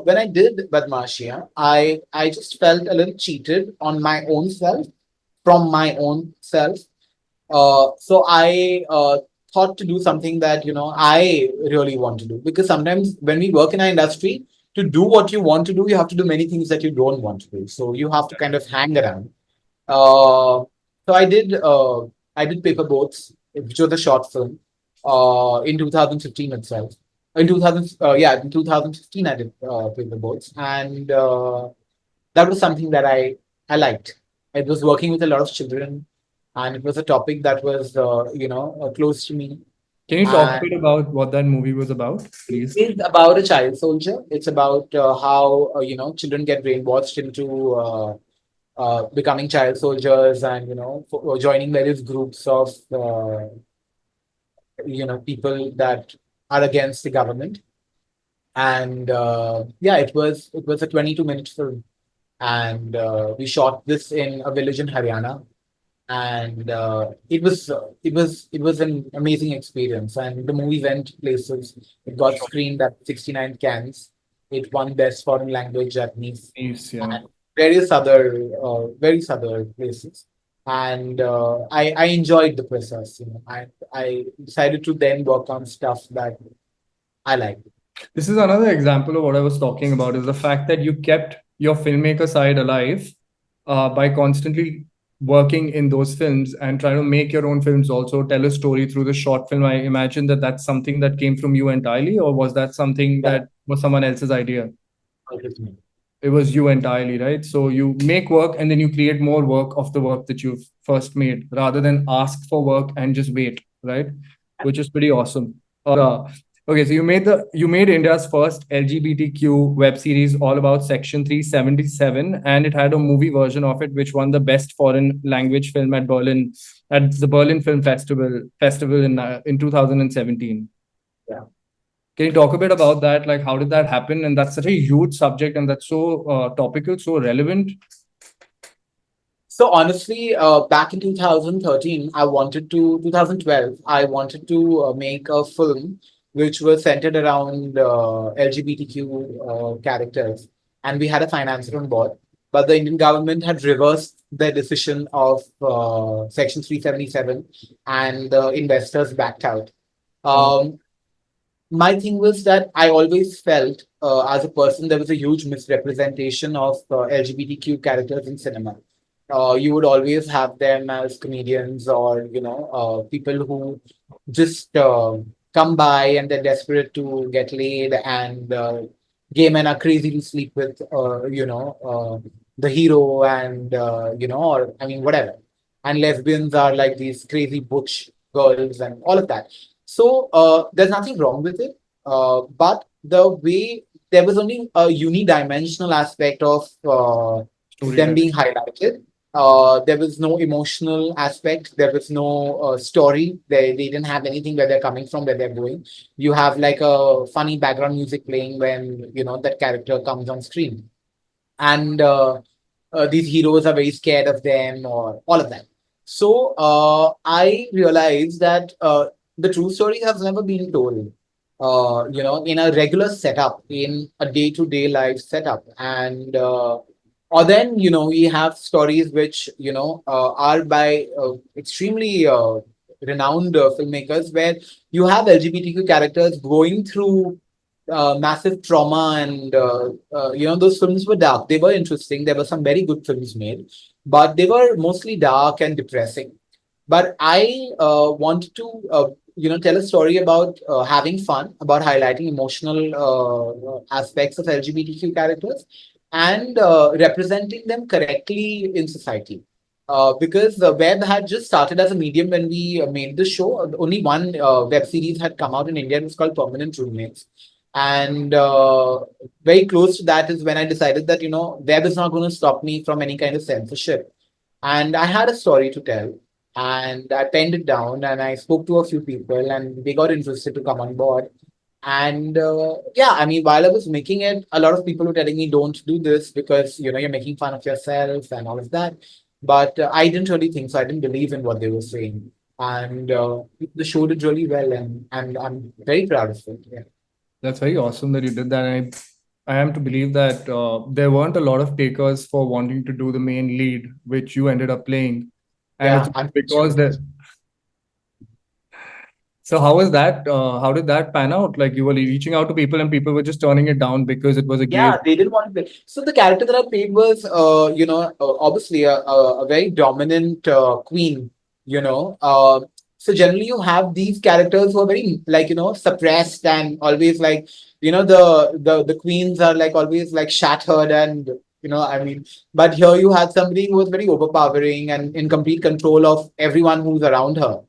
when I did Badmashia, I just felt a little cheated on my own self from my own self. So I thought to do something that I really want to do, because sometimes when we work in our industry, to do what you want to do, you have to do many things that you don't want to do. So you have to kind of hang around. So I did Paper Boats, which was a short film, in 2015 itself. In 2015 I did Paper Boats, and that was something that I liked. It was working with a lot of children, and it was a topic that was close to me. Can you talk a And bit about what that movie was about, please? it's about a child soldier. It's about how children get brainwashed into becoming child soldiers, and joining various groups of people that are against the government. And yeah, it was a 22-minute film, and we shot this in a village in Haryana, and it was an amazing experience, and the movie went places. It got screened at 69 Cannes. It won Best Foreign Language Japanese, Yes, yeah. and various other places. And I enjoyed the process. I decided to then work on stuff that I like. This is another example of what I was talking about is the fact that you kept your filmmaker side alive by constantly working in those films and try to make your own films also tell a story through the short film. I imagine that that's something that came from you entirely, or was that something Yeah, that was someone else's idea? it is me. It was you entirely, right? So you make work and then you create more work of the work that you've first made rather than ask for work and just wait, right? Which is pretty awesome. Okay, so you made India's first LGBTQ web series all about Section 377, and it had a movie version of it which won the best foreign language film at the Berlin Film Festival in 2017. Yeah. Can you talk a bit about that? Like, how did that happen? And that's such a huge subject, and that's so topical, so relevant. So honestly, back in 2013, 2012, I wanted to make a film which was centered around LGBTQ characters, and we had a financer on board. But the Indian government had reversed their decision of Section 377, and the investors backed out. Oh, Um, my thing was that I always felt, as a person, there was a huge misrepresentation of LGBTQ characters in cinema. You would always have them as comedians, or people who just come by and they're desperate to get laid, and gay men are crazy to sleep with the hero, and or I mean whatever, and lesbians are like these crazy butch girls and all of that. So there's nothing wrong with it, but the way there was only a unidimensional aspect of them storytelling. being highlighted. There was no emotional aspect. There was no story. They didn't have anything where they're coming from, where they're going. You have like a funny background music playing when that character comes on screen, and these heroes are very scared of them, or all of that. So I realized that the true story has never been told. In a regular setup, in a day-to-day life setup, and or then we have stories which are by extremely renowned filmmakers, where you have LGBTQ characters going through massive trauma, and those films were dark. They were interesting. There were some very good films made, but they were mostly dark and depressing. But I wanted to tell a story about having fun, about highlighting emotional aspects of LGBTQ characters, and representing them correctly in society. because the web had just started as a medium when we made the show. Only one web series had come out in India. It was called Permanent Roommates. And very close to that is when I decided that, web is not going to stop me from any kind of censorship. And I had a story to tell. And I penned it down and I spoke to a few people and they got interested to come on board. And yeah, I mean, while I was making it, a lot of people were telling me, don't do this because, you're making fun of yourself and all of that. But I didn't really think so. I didn't believe in what they were saying. And the show did really well. And I'm very proud of it. Yeah. That's very awesome that you did that. And I am to believe that there weren't a lot of takers for wanting to do the main lead, which you ended up playing. And Yeah. it's because that. So how was that? How did that pan out? Like you were reaching out to people and people were just turning it down because it was a gay. Yeah, they didn't want to play. So the character that I played was, obviously a very dominant queen. You know, so generally you have these characters who are very like suppressed and always like the queens are like always like shattered and I mean, but here you had somebody who was very overpowering and in complete control of everyone who's around her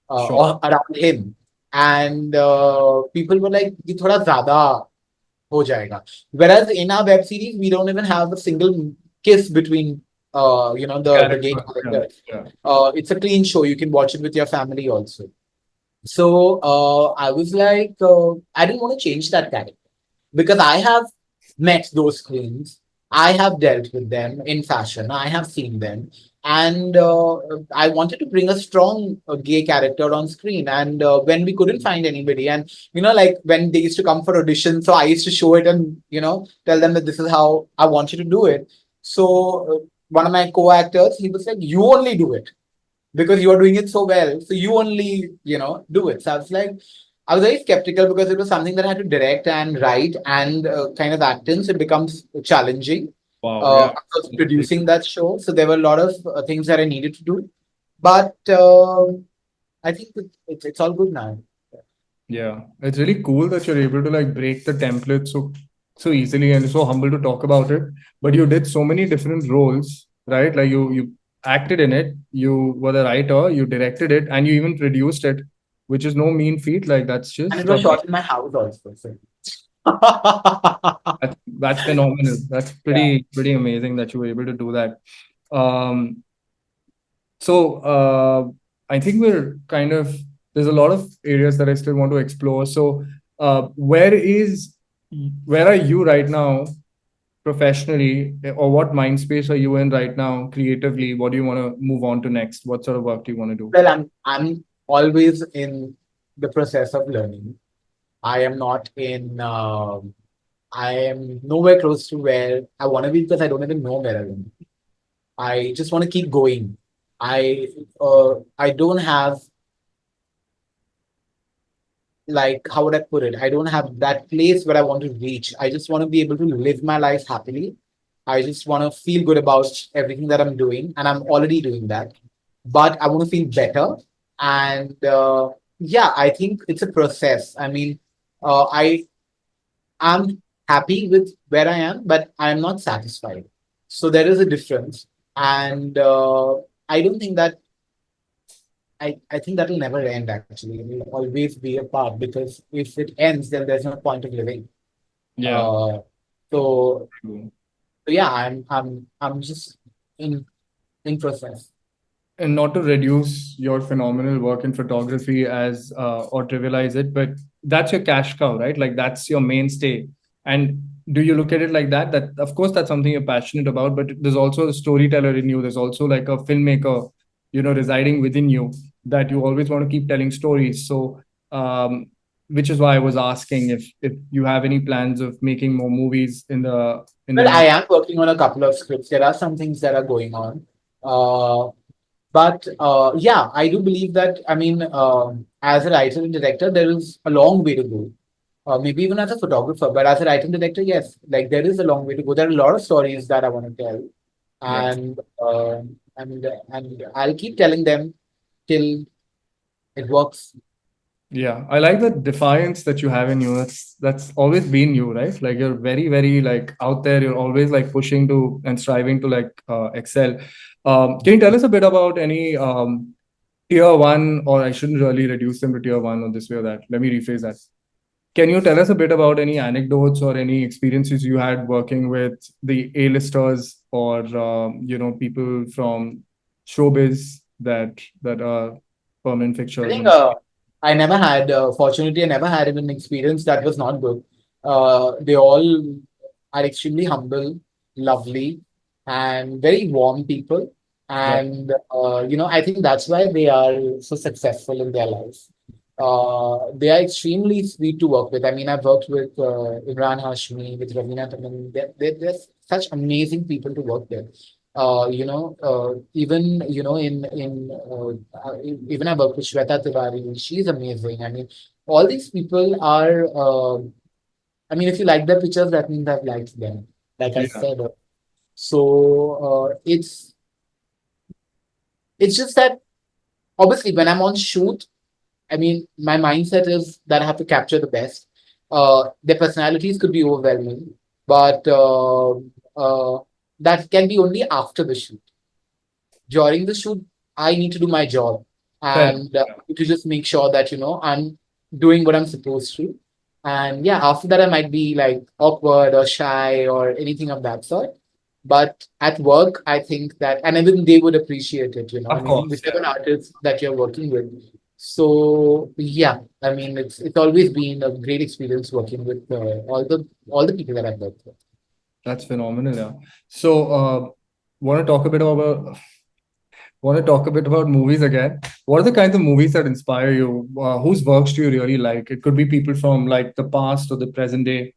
Sure. or around him, and people were like, "ये थोड़ा ज़्यादा हो जाएगा." Whereas in our web series, we don't even have a single kiss between the gay Character. Yeah. characters. Yeah. It's a clean show. You can watch it with your family also. So I was like, I didn't want to change that character because I have met those queens. I have dealt with them in fashion. I have seen them. And I wanted to bring a strong gay character on screen. And when we couldn't find anybody, and like when they used to come for audition, so I used to show it and tell them that this is how I want you to do it. So one of my co-actors, he was like, "You only do it because you are doing it so well. So you only, do it." So I was very skeptical because it was something that I had to direct and write and kind of act in. So it becomes challenging. Wow. Yeah. I was producing that show. So there were a lot of things that I needed to do. But I think it's all good now. Yeah, it's really cool that you're able to like break the template so easily and so humble to talk about it. But you did so many different roles, right? Like you acted in it, you were the writer, you directed it, and you even produced it, which is no mean feat. Like that's And it just was shot in my house also. So. that's phenomenal. That's pretty amazing that you were able to do that. Um, So I think we're kind of there's a lot of areas that I still want to explore. So where are you right now professionally, or what mind space are you in right now creatively? What do you want to move on to next? What sort of work do you want to do? Well, I'm always in the process of learning. I am not in. I am nowhere close to where I want to be because I don't even know where I want to be. I just want to keep going. I don't have, like, how would I put it? I don't have that place where I want to reach. I just want to be able to live my life happily. I just want to feel good about everything that I'm doing, and I'm already doing that. But I want to feel better, and yeah, I think it's a process. I mean, I am happy with where I am, but I am not satisfied. So there is a difference, and I don't think that I think that will never end actually. It will always be a part because if it ends, then there's no point of living. Yeah. Uh, so, so yeah, I'm just in in process. And not to reduce your phenomenal work in photography as or trivialize it, but that's your cash cow, right? Like that's your mainstay. And do you look at it like that? That of course that's something you're passionate about, but there's also a storyteller in you. There's also like a filmmaker, residing within you that you always want to keep telling stories. So, which is why I was asking if you have any plans of making more movies in the Well, I next. am working on a couple of scripts. There are some things that are going on. But yeah, I do believe that, I mean, as a writer and director, there is a long way to go. Maybe even as a photographer, but as a writer and director, yes, like there is a long way to go. There are a lot of stories that I want to tell, Right. and and I'll keep telling them till it works. Yeah, I like the defiance that you have in you. That's always been you, right? Like you're very, very like out there. You're always like pushing to and striving to like excel. Can you tell us a bit about any tier one, or I shouldn't really reduce them to tier one or this way or that. Let me rephrase that. Can you tell us a bit about any anecdotes or any experiences you had working with the A-listers or people from showbiz that are permanent I fixtures? think I never had, fortunately, I never had an experience that was not good. They all are extremely humble, lovely, and very warm people. Right. And, I think that's why they are so successful in their lives. They are extremely sweet to work with. I mean, I've worked with Imran Hashmi, with Ravina Tandon. They're such amazing people to work with. Even even I work with Shweta Tiwari. She's amazing. I mean, all these people are. I mean, if you like their pictures, that means I've liked them. Like I Yeah. said, it's just that obviously when I'm on shoot, I mean, my mindset is that I have to capture the best. Their personalities could be overwhelming, but that can be only after the shoot. During the shoot, I need to do my job Fair and enough. to just make sure that I'm doing what I'm supposed to. And yeah, after that, I might be like awkward or shy or anything of that sort. But at work, I think that, and even they would appreciate it. I Of mean, course. whichever artist that you're working with. So yeah, I mean, it's always been a great experience working with all the people that I've worked with. That's phenomenal. Yeah. So, want to talk a bit about want to talk a bit about movies again. What are the kinds of movies that inspire you? Whose works do you really like? It could be people from like the past or the present day.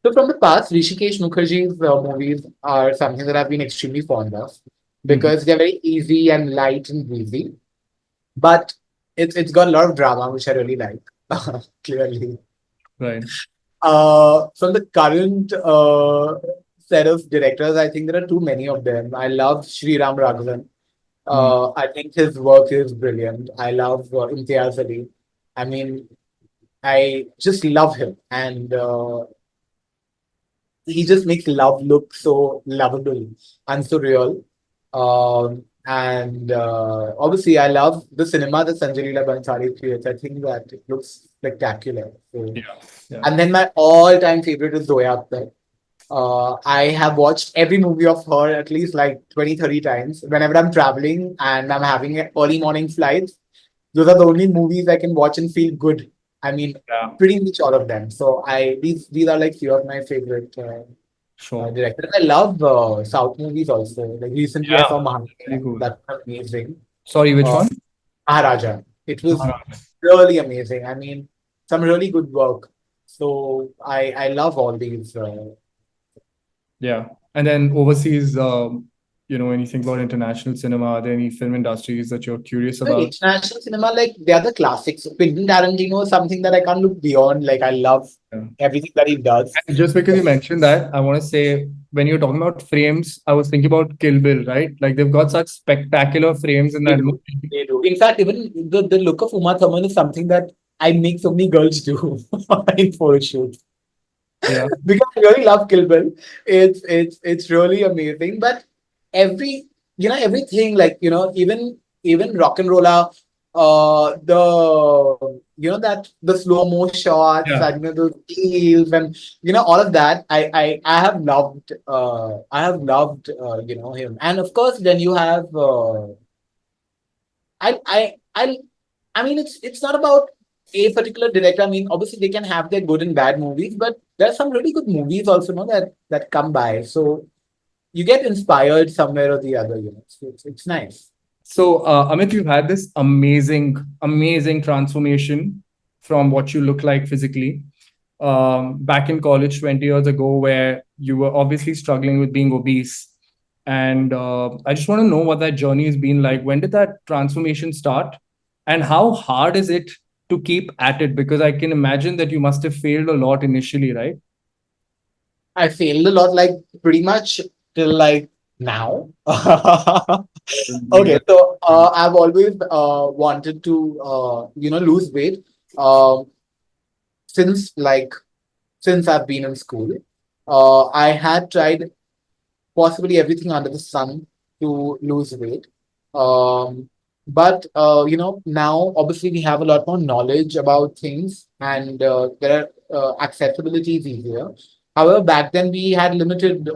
So from the past, Rishikesh Mukherjee's movies are something that I've been extremely fond of Mhm. because they're very easy and light and breezy. But it's got a lot of drama, which I really like. Clearly, Right. from the current set of directors, I think there are too many of them. I love Sri Ram Raghavan. Mm. I think his work is brilliant. I love Imtiaz Ali. I mean, I just love him, and he just makes love look so lovable and so real. And obviously, I love the cinema that Sanjay Leela Bhansali creates. I think that it looks spectacular. So, Yeah. Yeah. and then my all-time favorite is Zoya Akhtar. I have watched every movie of her at least like 20, 30 times. Whenever I'm traveling and I'm having an early morning flights, those are the only movies I can watch and feel good. I mean, Yeah. pretty much all of them. So these are like few of my favorite Sure. directors. I love South movies also. Like recently, I Yeah. saw Very Maharaja. cool. That's amazing. Sorry, which Uh, one? Maharaja. It was Maharashtra. really amazing. I mean, some really good work. So I love all these. Yeah. And then overseas, anything about international cinema? Are there any film industries that you're curious The about? international cinema, like they are the classics. Quentin Tarantino is something that I can't look beyond. Like I love Yeah. everything that he does. And just because you mentioned that, I want to say when you're talking about frames, I was thinking about Kill Bill, right? Like they've got such spectacular frames in They that do. movie. They do. In fact, even the look of Uma Thurman is something that I make so many girls do in photo shoots. Yeah. Because I really love Kill Bill. It's really amazing. But every everything like even rock and roller, the that the slow mo shots Yeah. and the heels and all of that. I have loved him. And of course, then you have I I I I mean, it's not about a particular director. I mean, obviously they can have their good and bad movies, but there are some really good movies also, that come by. So you get inspired somewhere or the other. So it's nice. So, Amit, you've had this amazing, amazing transformation from what you look like physically back in college 20 years ago, where you were obviously struggling with being obese. And I just want to know what that journey has been like. When did that transformation start? And how hard is it to keep at it? Because I can imagine that you must have failed a lot initially, right? I failed a lot, like pretty much till like now. Okay, so I've always wanted to lose weight. Um, since since I've been in school, I had tried possibly everything under the sun to lose weight. Um, but now obviously we have a lot more knowledge about things, and there are accessibility is easier. However, back then we had limited,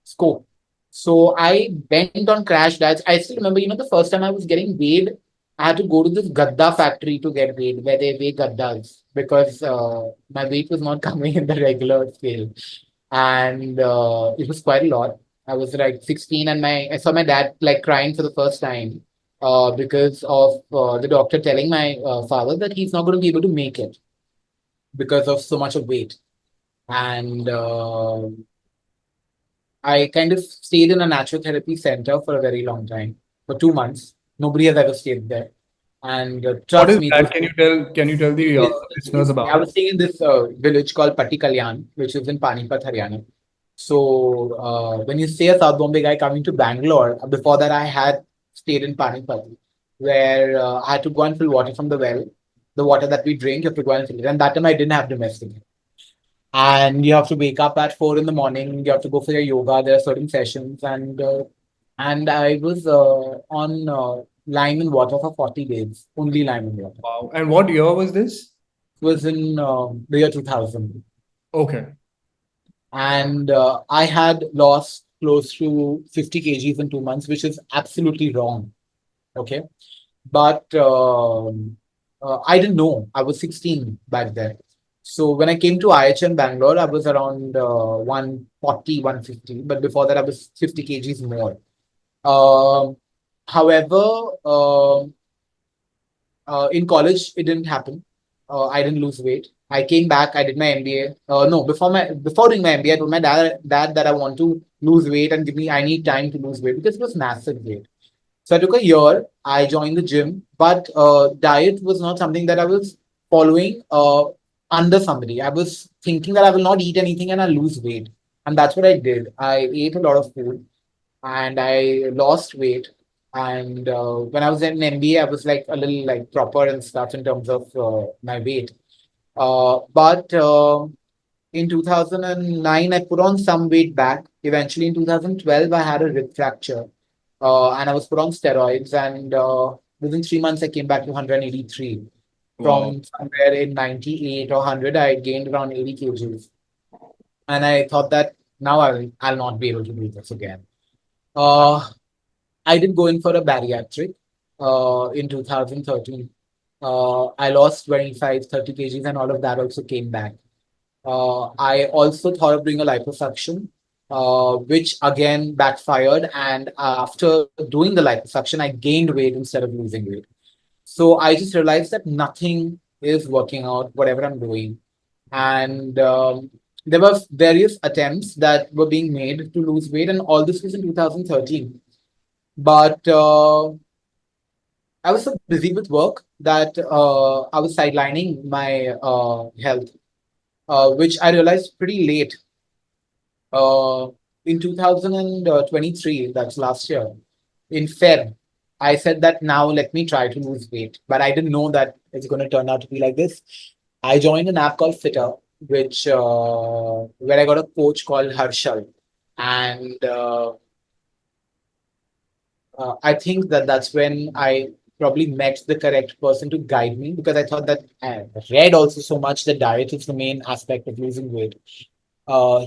scope. So I went on crash diets. I still remember, the first time I was getting weighed, I had to go to this Gadda factory to get weighed, where they weigh Gaddas, because my weight was not coming in the regular scale, and it was quite a lot. I was like 16, and I saw my dad like crying for the first time because of the doctor telling my father that he's not going to be able to make it because of so much of weight. And I kind of stayed in a natural therapy center for a very long time, for 2 months. Nobody has ever stayed there. And What trust is me, it that? was Can you tell the listeners I about it? was staying in this village called Patti Kalyan, which is in Panipat, Haryana. So when you say a South Bombay guy coming to Bangalore, before that I had stayed in Panipat, where I had to go and fill water from the well. The water that we drink, you have to go and fill it. And that time I didn't have domestic. And you have to wake up at 4 in the morning. You have to go for your yoga. There are certain sessions, and I was on lime and water for 40 days, only lime and water. Wow. And what year was this? It was in the year 2000. Okay. And I had lost close to 50 kgs in 2 months, which is absolutely wrong. Okay. But I didn't know. I was 16 back then. So when I came to IHM Bangalore, I was around 140, 150. But before that, I was 50 kgs more. Um, however, in college, it didn't happen. I didn't lose weight. I came back. I did my MBA. No, before doing my MBA, I told my dad that I want to lose weight and give me. I need time to lose weight because it was massive weight. So I took a year. I joined the gym, but diet was not something that I was following under somebody. I was thinking that I will not eat anything and I'll lose weight, and that's what I did. I ate a lot of food and I lost weight. And when I was in MBA, I was like a little like proper and stuff in terms of my weight. But in 2009, I put on some weight back. Eventually, in 2012, I had a rib fracture, and I was put on steroids. And within 3 months, I came back to 183 Wow. from somewhere in 98 or 100. I gained around 80 kgs, and I thought that now I'll not be able to do this again. Uh, I did go in for a bariatric in 2013. I lost 25, 30 kgs, and all of that also came back. I also thought of doing a liposuction, which again backfired. And after doing the liposuction, I gained weight instead of losing weight. So I just realized that nothing is working out, whatever I'm doing. And there were various attempts that were being made to lose weight, and all this was in 2013. But I was so busy with work that I was sidelining my health, which I realized pretty late. Uh, in 2023, that's last year, in Feb, I said that now let me try to lose weight. But I didn't know that it's going to turn out to be like this. I joined an app called Fitter, which where I got a coach called Harshal. And I think that that's when I probably met the correct person to guide me, because I thought that I read also so much that diet is the main aspect of losing weight.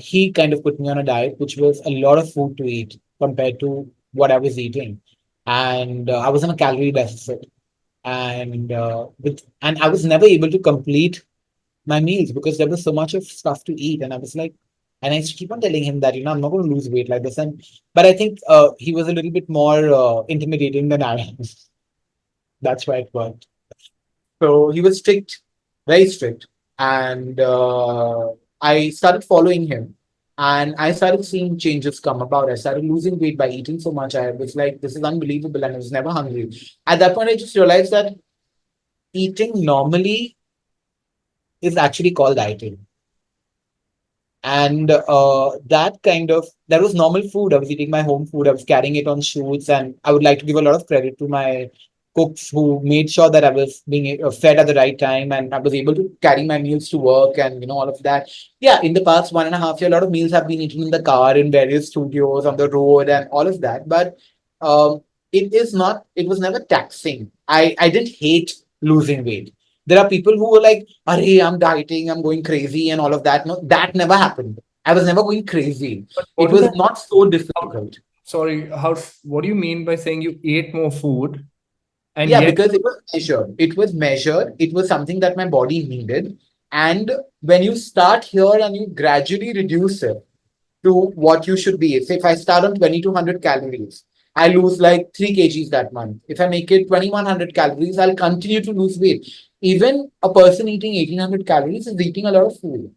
He kind of put me on a diet which was a lot of food to eat compared to what I was eating, and I was in a calorie deficit, and I was never able to complete my meals because there was so much of stuff to eat, and I was like, and I used to keep on telling him that I'm not going to lose weight like this, and but I think he was a little bit more intimidating than I am. That's why it worked. So he was strict, very strict. And I started following him. And I started seeing changes come about. I started losing weight by eating so much. I was like, this is unbelievable. And I was never hungry. At that point, I just realized that eating normally is actually called dieting. And that was normal food. I was eating my home food. I was carrying it on shoots, and I would like to give a lot of credit to my cooks who made sure that I was being fed at the right time, and I was able to carry my meals to work, and all of that. Yeah, in the past 1.5 year, a lot of meals have been eaten in the car, in various studios, on the road, and all of that. But um, it is not. It was never taxing. I didn't hate losing weight. There are people who were like, "Hey, I'm dieting, I'm going crazy," and all of that. No, that never happened. I was never going crazy. But It what is was that? not so How, difficult. sorry, how? What do you mean by saying you ate more food and Yeah, yet? because it was measured. It was measured. It was something that my body needed. And when you start here and you gradually reduce it to what you should be, say if I start on 2200 calories, I lose like 3 kgs that month. If I make it 2100 calories, I'll continue to lose weight. Even a person eating 1800 calories is eating a lot of food.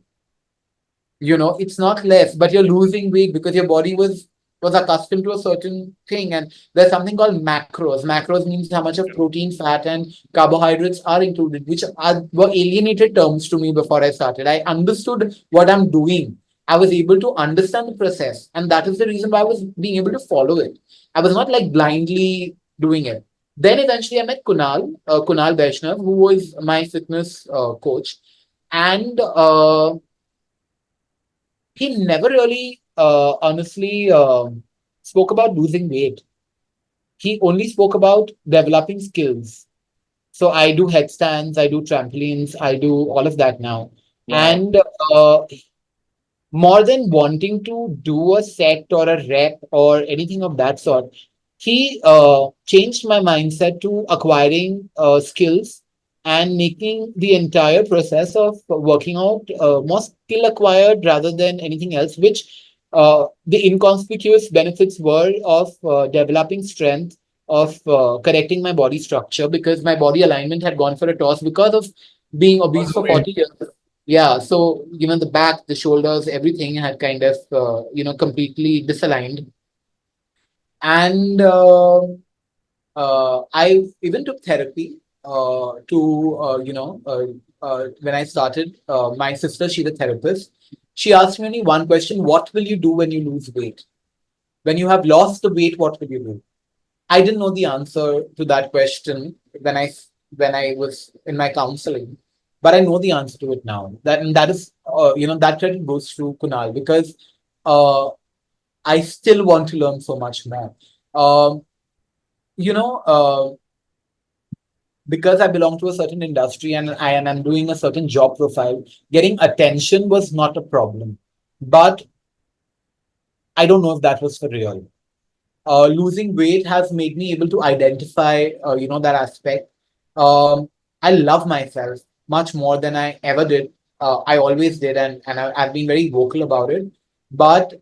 It's not less, but you're losing weight because your body was accustomed to a certain thing. And there's something called macros means how much of protein, fat, and carbohydrates are included, which were alienated terms to me before I started. I understood what I'm doing. I was able to understand the process, and that is the reason why I was being able to follow it. I was not like blindly doing it. Then eventually I met Kunal Vaishnav, who was my fitness coach. And he never really honestly spoke about losing weight. He only spoke about developing skills. So I do headstands, I do trampolines, I do all of that now. Wow. And more than wanting to do a set or a rep or anything of that sort, he changed my mindset to acquiring skills and making the entire process of working out more skill acquired rather than anything else, which the inconspicuous benefits were of developing strength, of correcting my body structure because my body alignment had gone for a toss because of being obese for Overweight. 40 years. Yeah, so the back, the shoulders, everything had kind of completely disaligned. And I even took therapy to when I started. My sister, she's a therapist. She asked me only one question: What will you do when you lose weight? When you have lost the weight, what will you do? I didn't know the answer to that question when I was in my counseling, but I know the answer to it now. That is that credit goes to Kunal because uh, I still want to learn so much more. Um, you know, because I belong to a certain industry and I'm doing a certain job profile, getting attention was not a problem, but I don't know if that was for real. Losing weight has made me able to identify that aspect. Um, I love myself much more than I ever did. I always did, and I've been very vocal about it. But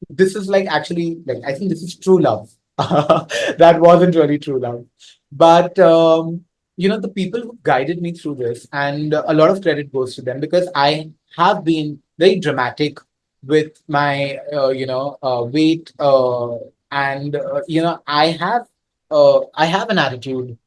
this is like actually like I think this is true love. That wasn't really true love, but the people who guided me through this, and a lot of credit goes to them because I have been very dramatic with my weight, and I have an attitude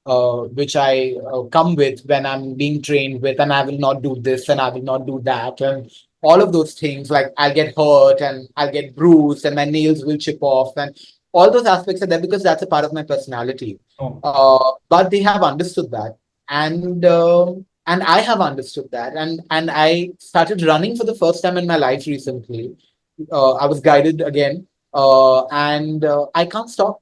which I come with when I'm being trained with, and I will not do this and I will not do that, and all of those things. Like I'll get hurt and I'll get bruised and my nails will chip off, and all those aspects are there because that's a part of my personality. Oh, But they have understood that, and I have understood that, and I started running for the first time in my life recently. I was guided again, and I can't stop.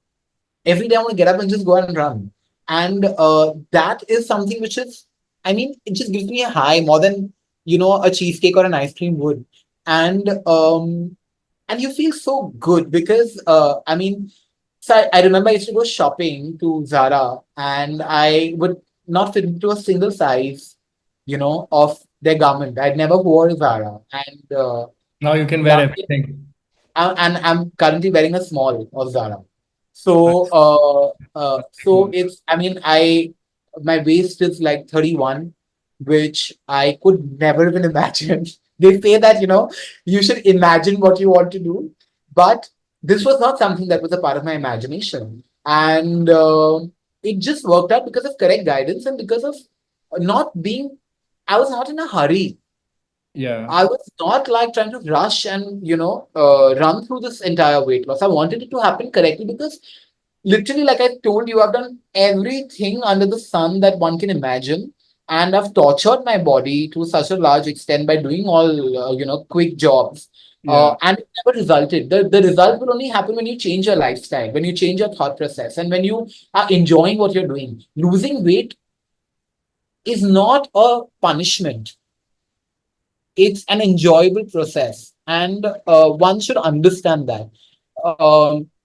Every day I want to get up and just go and run. And that is something which is, I mean, it just gives me a high more than a cheesecake or an ice cream would. And and you feel so good because I mean, so I remember I used to go shopping to Zara, and I would not fit into a single size, of their garment. I'd never wore Zara, and now you can wear now everything. and I'm currently wearing a small of Zara. So, Nice. it's, I mean, my waist is like 31, which I could never even imagine. They say that, you should imagine what you want to do, but this was not something that was a part of my imagination. And it just worked out because of correct guidance and because of not being, I was not in a hurry. Yeah. I was not like trying to rush and run through this entire weight loss. I wanted it to happen correctly because literally, like I told you, I've done everything under the sun that one can imagine, and I've tortured my body to such a large extent by doing all quick jobs, Yeah. and it never resulted. The result will only happen when you change your lifestyle, when you change your thought process, and when you are enjoying what you're doing. Losing weight is not a punishment, it's an enjoyable process, and one should understand that.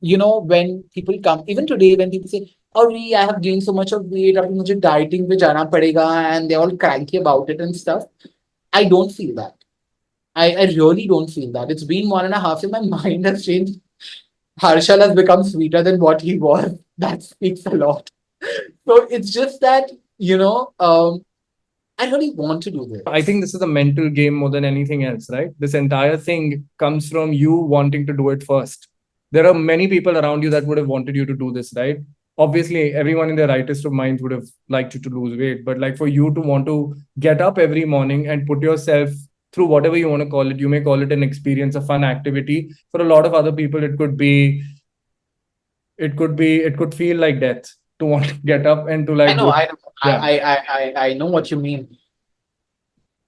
When people come, even today, when people say, "Oh, I have gained so much of weight, अब मुझे dieting पे जाना पड़ेगा," and they're all cranky about it and stuff. I don't feel that. I really don't feel that. It's been 1.5 years. My mind has changed. Harshal has become sweeter than what he was. That speaks a lot. So it's just that, I really want to do I this. think this is a mental game more than anything else, right? This entire thing comes from you wanting to do it first. There are many people around you that would have wanted you to do this, right? Obviously, everyone in their rightest of minds would have liked you to lose weight, but like for you to want to get up every morning and put yourself through whatever you want to call it, you may call it an experience, a fun activity. For a lot of other people, it could feel like death to want to get up and to I like know, do. I know, Yeah. I know what you mean.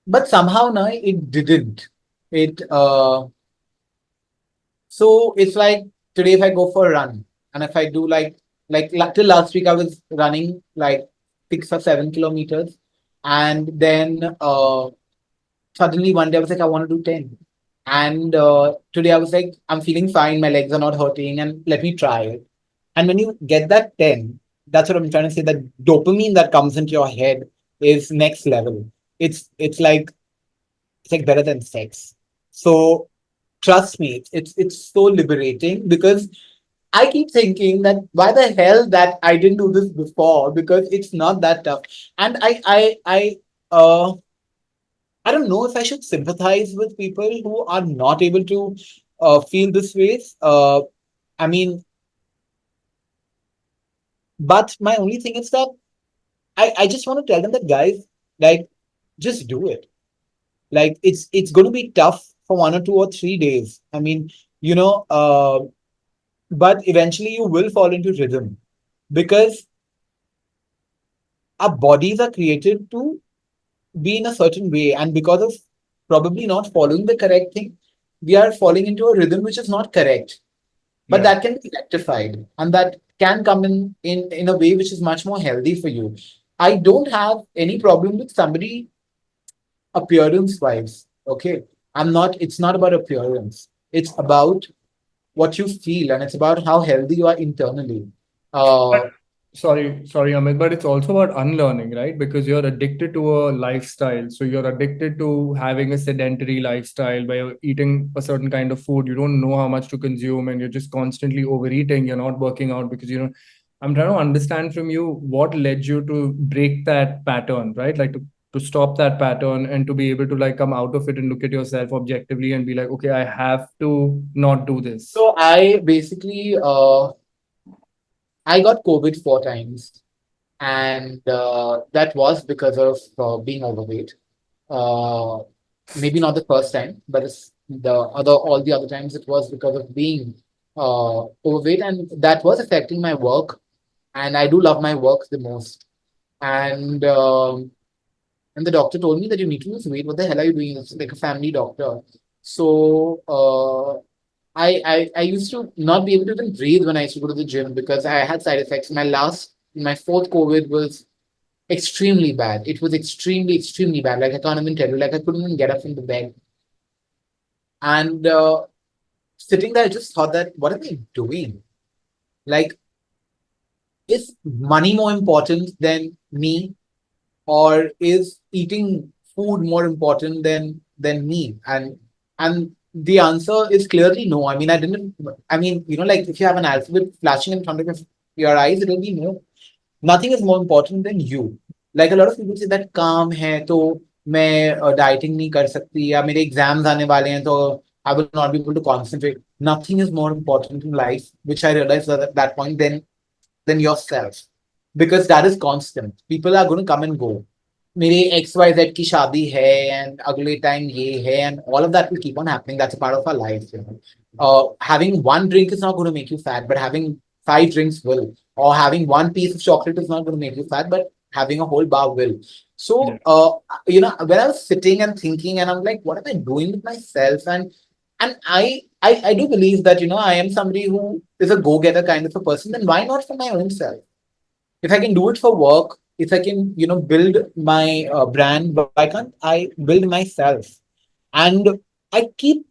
But somehow no, it didn't. It So it's like today if I go for a run and if I do till last week I was running like 6 or 7 kilometers, and then suddenly one day I was like I want to do 10, and today I was like I'm feeling fine, my legs are not hurting, and let me try it. And when you get that 10, that's what I'm trying to say. That dopamine that comes into your head is next level. It's like better than sex. So trust me, it's so liberating because I keep thinking that why the hell that I didn't do this before, because it's not that tough. And I don't know if I should sympathize with people who are not able to feel this ways. I mean, but my only thing is that I just want to tell them that guys, like, just do it. Like it's going to be tough for 1 or 2 or 3 days. I mean, you know, but eventually you will fall into rhythm because our bodies are created to be in a certain way, and because of probably not following the correct thing, we are falling into a rhythm which is not correct. But Yeah. that can be rectified, and that can come in a way which is much more healthy for you. I don't have any problem with somebody appearance wise. Okay. It's not about appearance. It's about what you feel, and it's about how healthy you are internally. But Uh, sorry, Amit, but it's also about unlearning, right? Because you're addicted to a lifestyle. So you're addicted to having a sedentary lifestyle where you're eating a certain kind of food. You don't know how much to consume and you're just constantly overeating. You're not working out because, I'm trying to understand from you what led you to break that pattern, right? Like to stop that pattern and to be able to like come out of it and look at yourself objectively and be like, okay, I have to not do this. so I got COVID 4 times, and that was because of being overweight. Uh, Maybe not the first time, but all the other times it was because of being overweight, and that was affecting my work. And I do love my work the most. And and the doctor told me that you need to lose weight. What the hell are you doing? It's like a family doctor. So I used to not be able to even breathe when I used to go to the gym because I had side effects. My fourth COVID was extremely bad. It was extremely bad. Like I can't even tell you. Like I couldn't even get up from the bed. And sitting there, I just thought that what are they doing? Like, is money more important than me, or is eating food more important than me? And the answer is clearly no. I mean, I didn't. I mean, like if you have an alphabet flashing in front of your eyes, it will be no. Nothing is more important than you. Like a lot of people say that काम है तो मैं dieting नहीं कर सकती या मेरे exams आने वाले हैं तो I will not be able to concentrate. Nothing is more important in life, which I realized at that point than yourself, because that is constant. People are going to come and go. मेरे XYZ की शादी है and अगले time ये है and all of that will keep on happening. That's a part of our life, you know. Having one drink is not going to make you fat, but having five drinks will. Or having one piece of chocolate is not going to make you fat, but having a whole bar will. Yeah. So, when I was sitting and thinking, and I'm like, what am I doing with myself? And I do believe that, I am somebody who is a go-getter kind of a person. Then why not for my own self? If I can do it for work, if I can, build my brand, why can't I build myself? And I keep,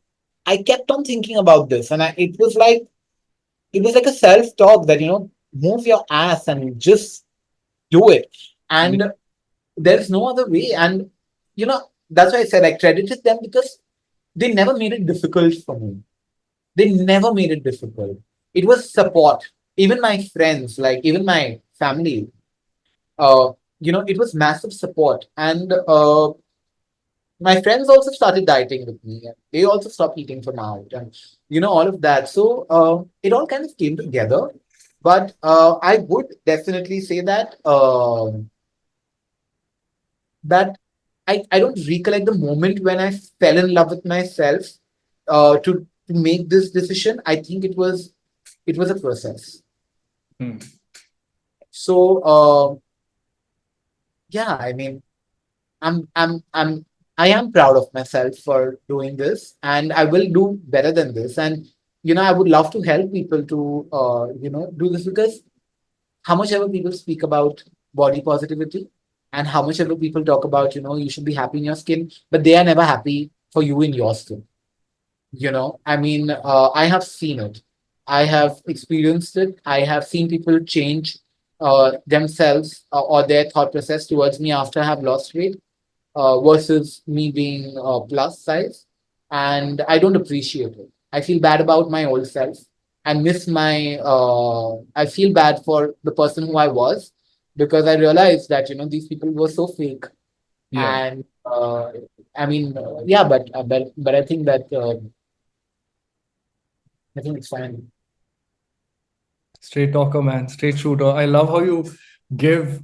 I kept on thinking about this, and it was like a self-talk that move your ass and just do it. Yeah. And there's no other way. And you know, that's why I said I credited them because they never made it difficult for me. They never made it difficult. It was support. Even my friends, like even my family, uh, it was massive support. And my friends also started dieting with me. And they also stopped eating from out, and all of that. So it all kind of came together. But I would definitely say that I don't recollect the moment when I fell in love with myself to make this decision. I think it was a process. Hmm. So yeah, I mean, I'm I'm I'm I am proud of myself for doing this, and I will do better than this. And I would love to help people to do this because how much ever people speak about body positivity and how much ever people talk about you should be happy in your skin, but they are never happy for you in your skin. I mean, I have seen it. I have experienced it. I have seen people change themselves or their thought process towards me after I have lost weight versus me being plus size. And I don't appreciate it. I feel bad about my old self. I feel bad for the person who I was because I realized that, these people were so fake. Yeah. And I mean, yeah, but I think it's fine. Straight talker, man. Straight shooter. I love how you give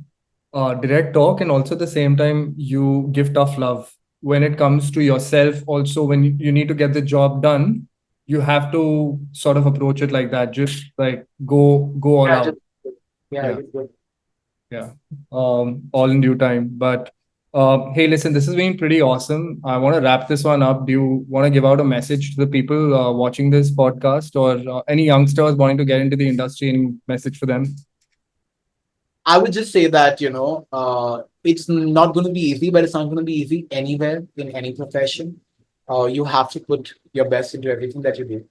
direct talk, and also at the same time you give tough love when it comes to yourself. Also, when you need to get the job done, you have to sort of approach it like that. Just like go all Yeah, out. just yeah, Yeah. just good. Yeah. All in due time. But hey, listen, this has been pretty awesome. I want to wrap this one up. Do you want to give out a message to the people watching this podcast, or any youngsters wanting to get into the industry? Any message for them? I would just say that, it's not going to be easy, but it's not going to be easy anywhere in any profession. You have to put your best into everything that you do.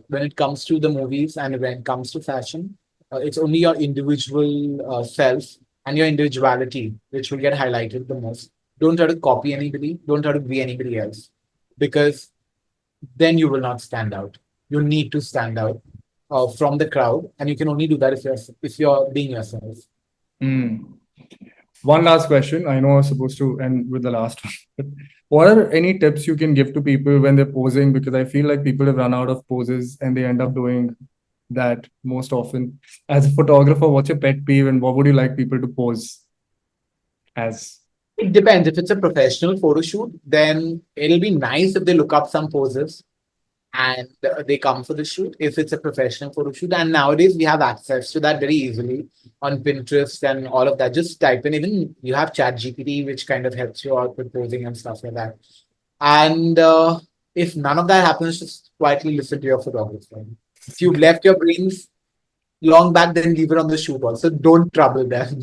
When it comes to the movies and when it comes to fashion, it's only your individual self and your individuality which will get highlighted the most. Don't try to copy anybody. Don't try to be anybody else because then you will not stand out. You need to stand out from the crowd, and you can only do that if you're being yourself. Hmm. One last question. I know I was supposed to end with the last one, but what are any tips you can give to people when they're posing? Because I feel like people have run out of poses and they end up doing that most often. As a photographer, what's your pet peeve and what would you like people to pose as? It depends. If it's a professional photo shoot, then it'll be nice if they look up some poses and they come for the shoot. If it's a professional photo shoot, and nowadays we have access to that very easily on Pinterest and all of that. Just type in, even you have Chat GPT, which kind of helps you out with posing and stuff like that. And if none of that happens, just quietly listen to your photographer. If you've left your brains long back, then leave it on the shoot also. Don't trouble them.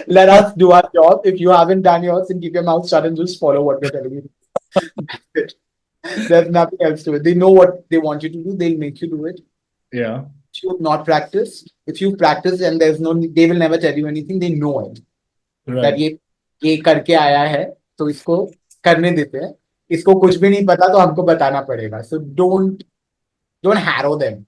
Let us do our job. If you haven't done yours, then keep your mouth shut and just follow what we're telling you. That's it. There's nothing else to it. They know what they want you to do. They'll make you do it. Yeah. If you've not practiced, if you've practiced and there's no, they will never tell you anything. They know it. That Right. ये करके आया है, तो इसको करने देते हैं. इसको कुछ भी नहीं पता तो हमको बताना पड़ेगा. So don't harrow them.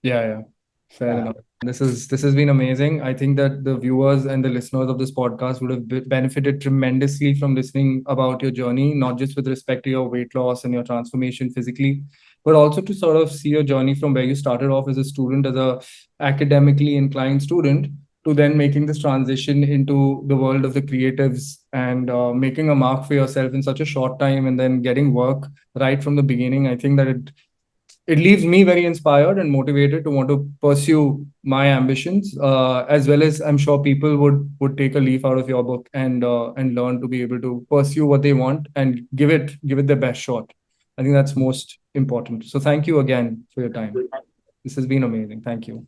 Yeah, yeah. Fair Yeah. enough. This has been amazing. I think that the viewers and the listeners of this podcast would have benefited tremendously from listening about your journey, not just with respect to your weight loss and your transformation physically, but also to sort of see your journey from where you started off as a student, as a academically inclined student, to then making this transition into the world of the creatives and making a mark for yourself in such a short time and then getting work right from the beginning. I think that it leaves me very inspired and motivated to want to pursue my ambitions, as well as I'm sure people would take a leaf out of your book and learn to be able to pursue what they want and give it their best shot. I think that's most important. So thank you again for your time. This has been amazing. Thank you.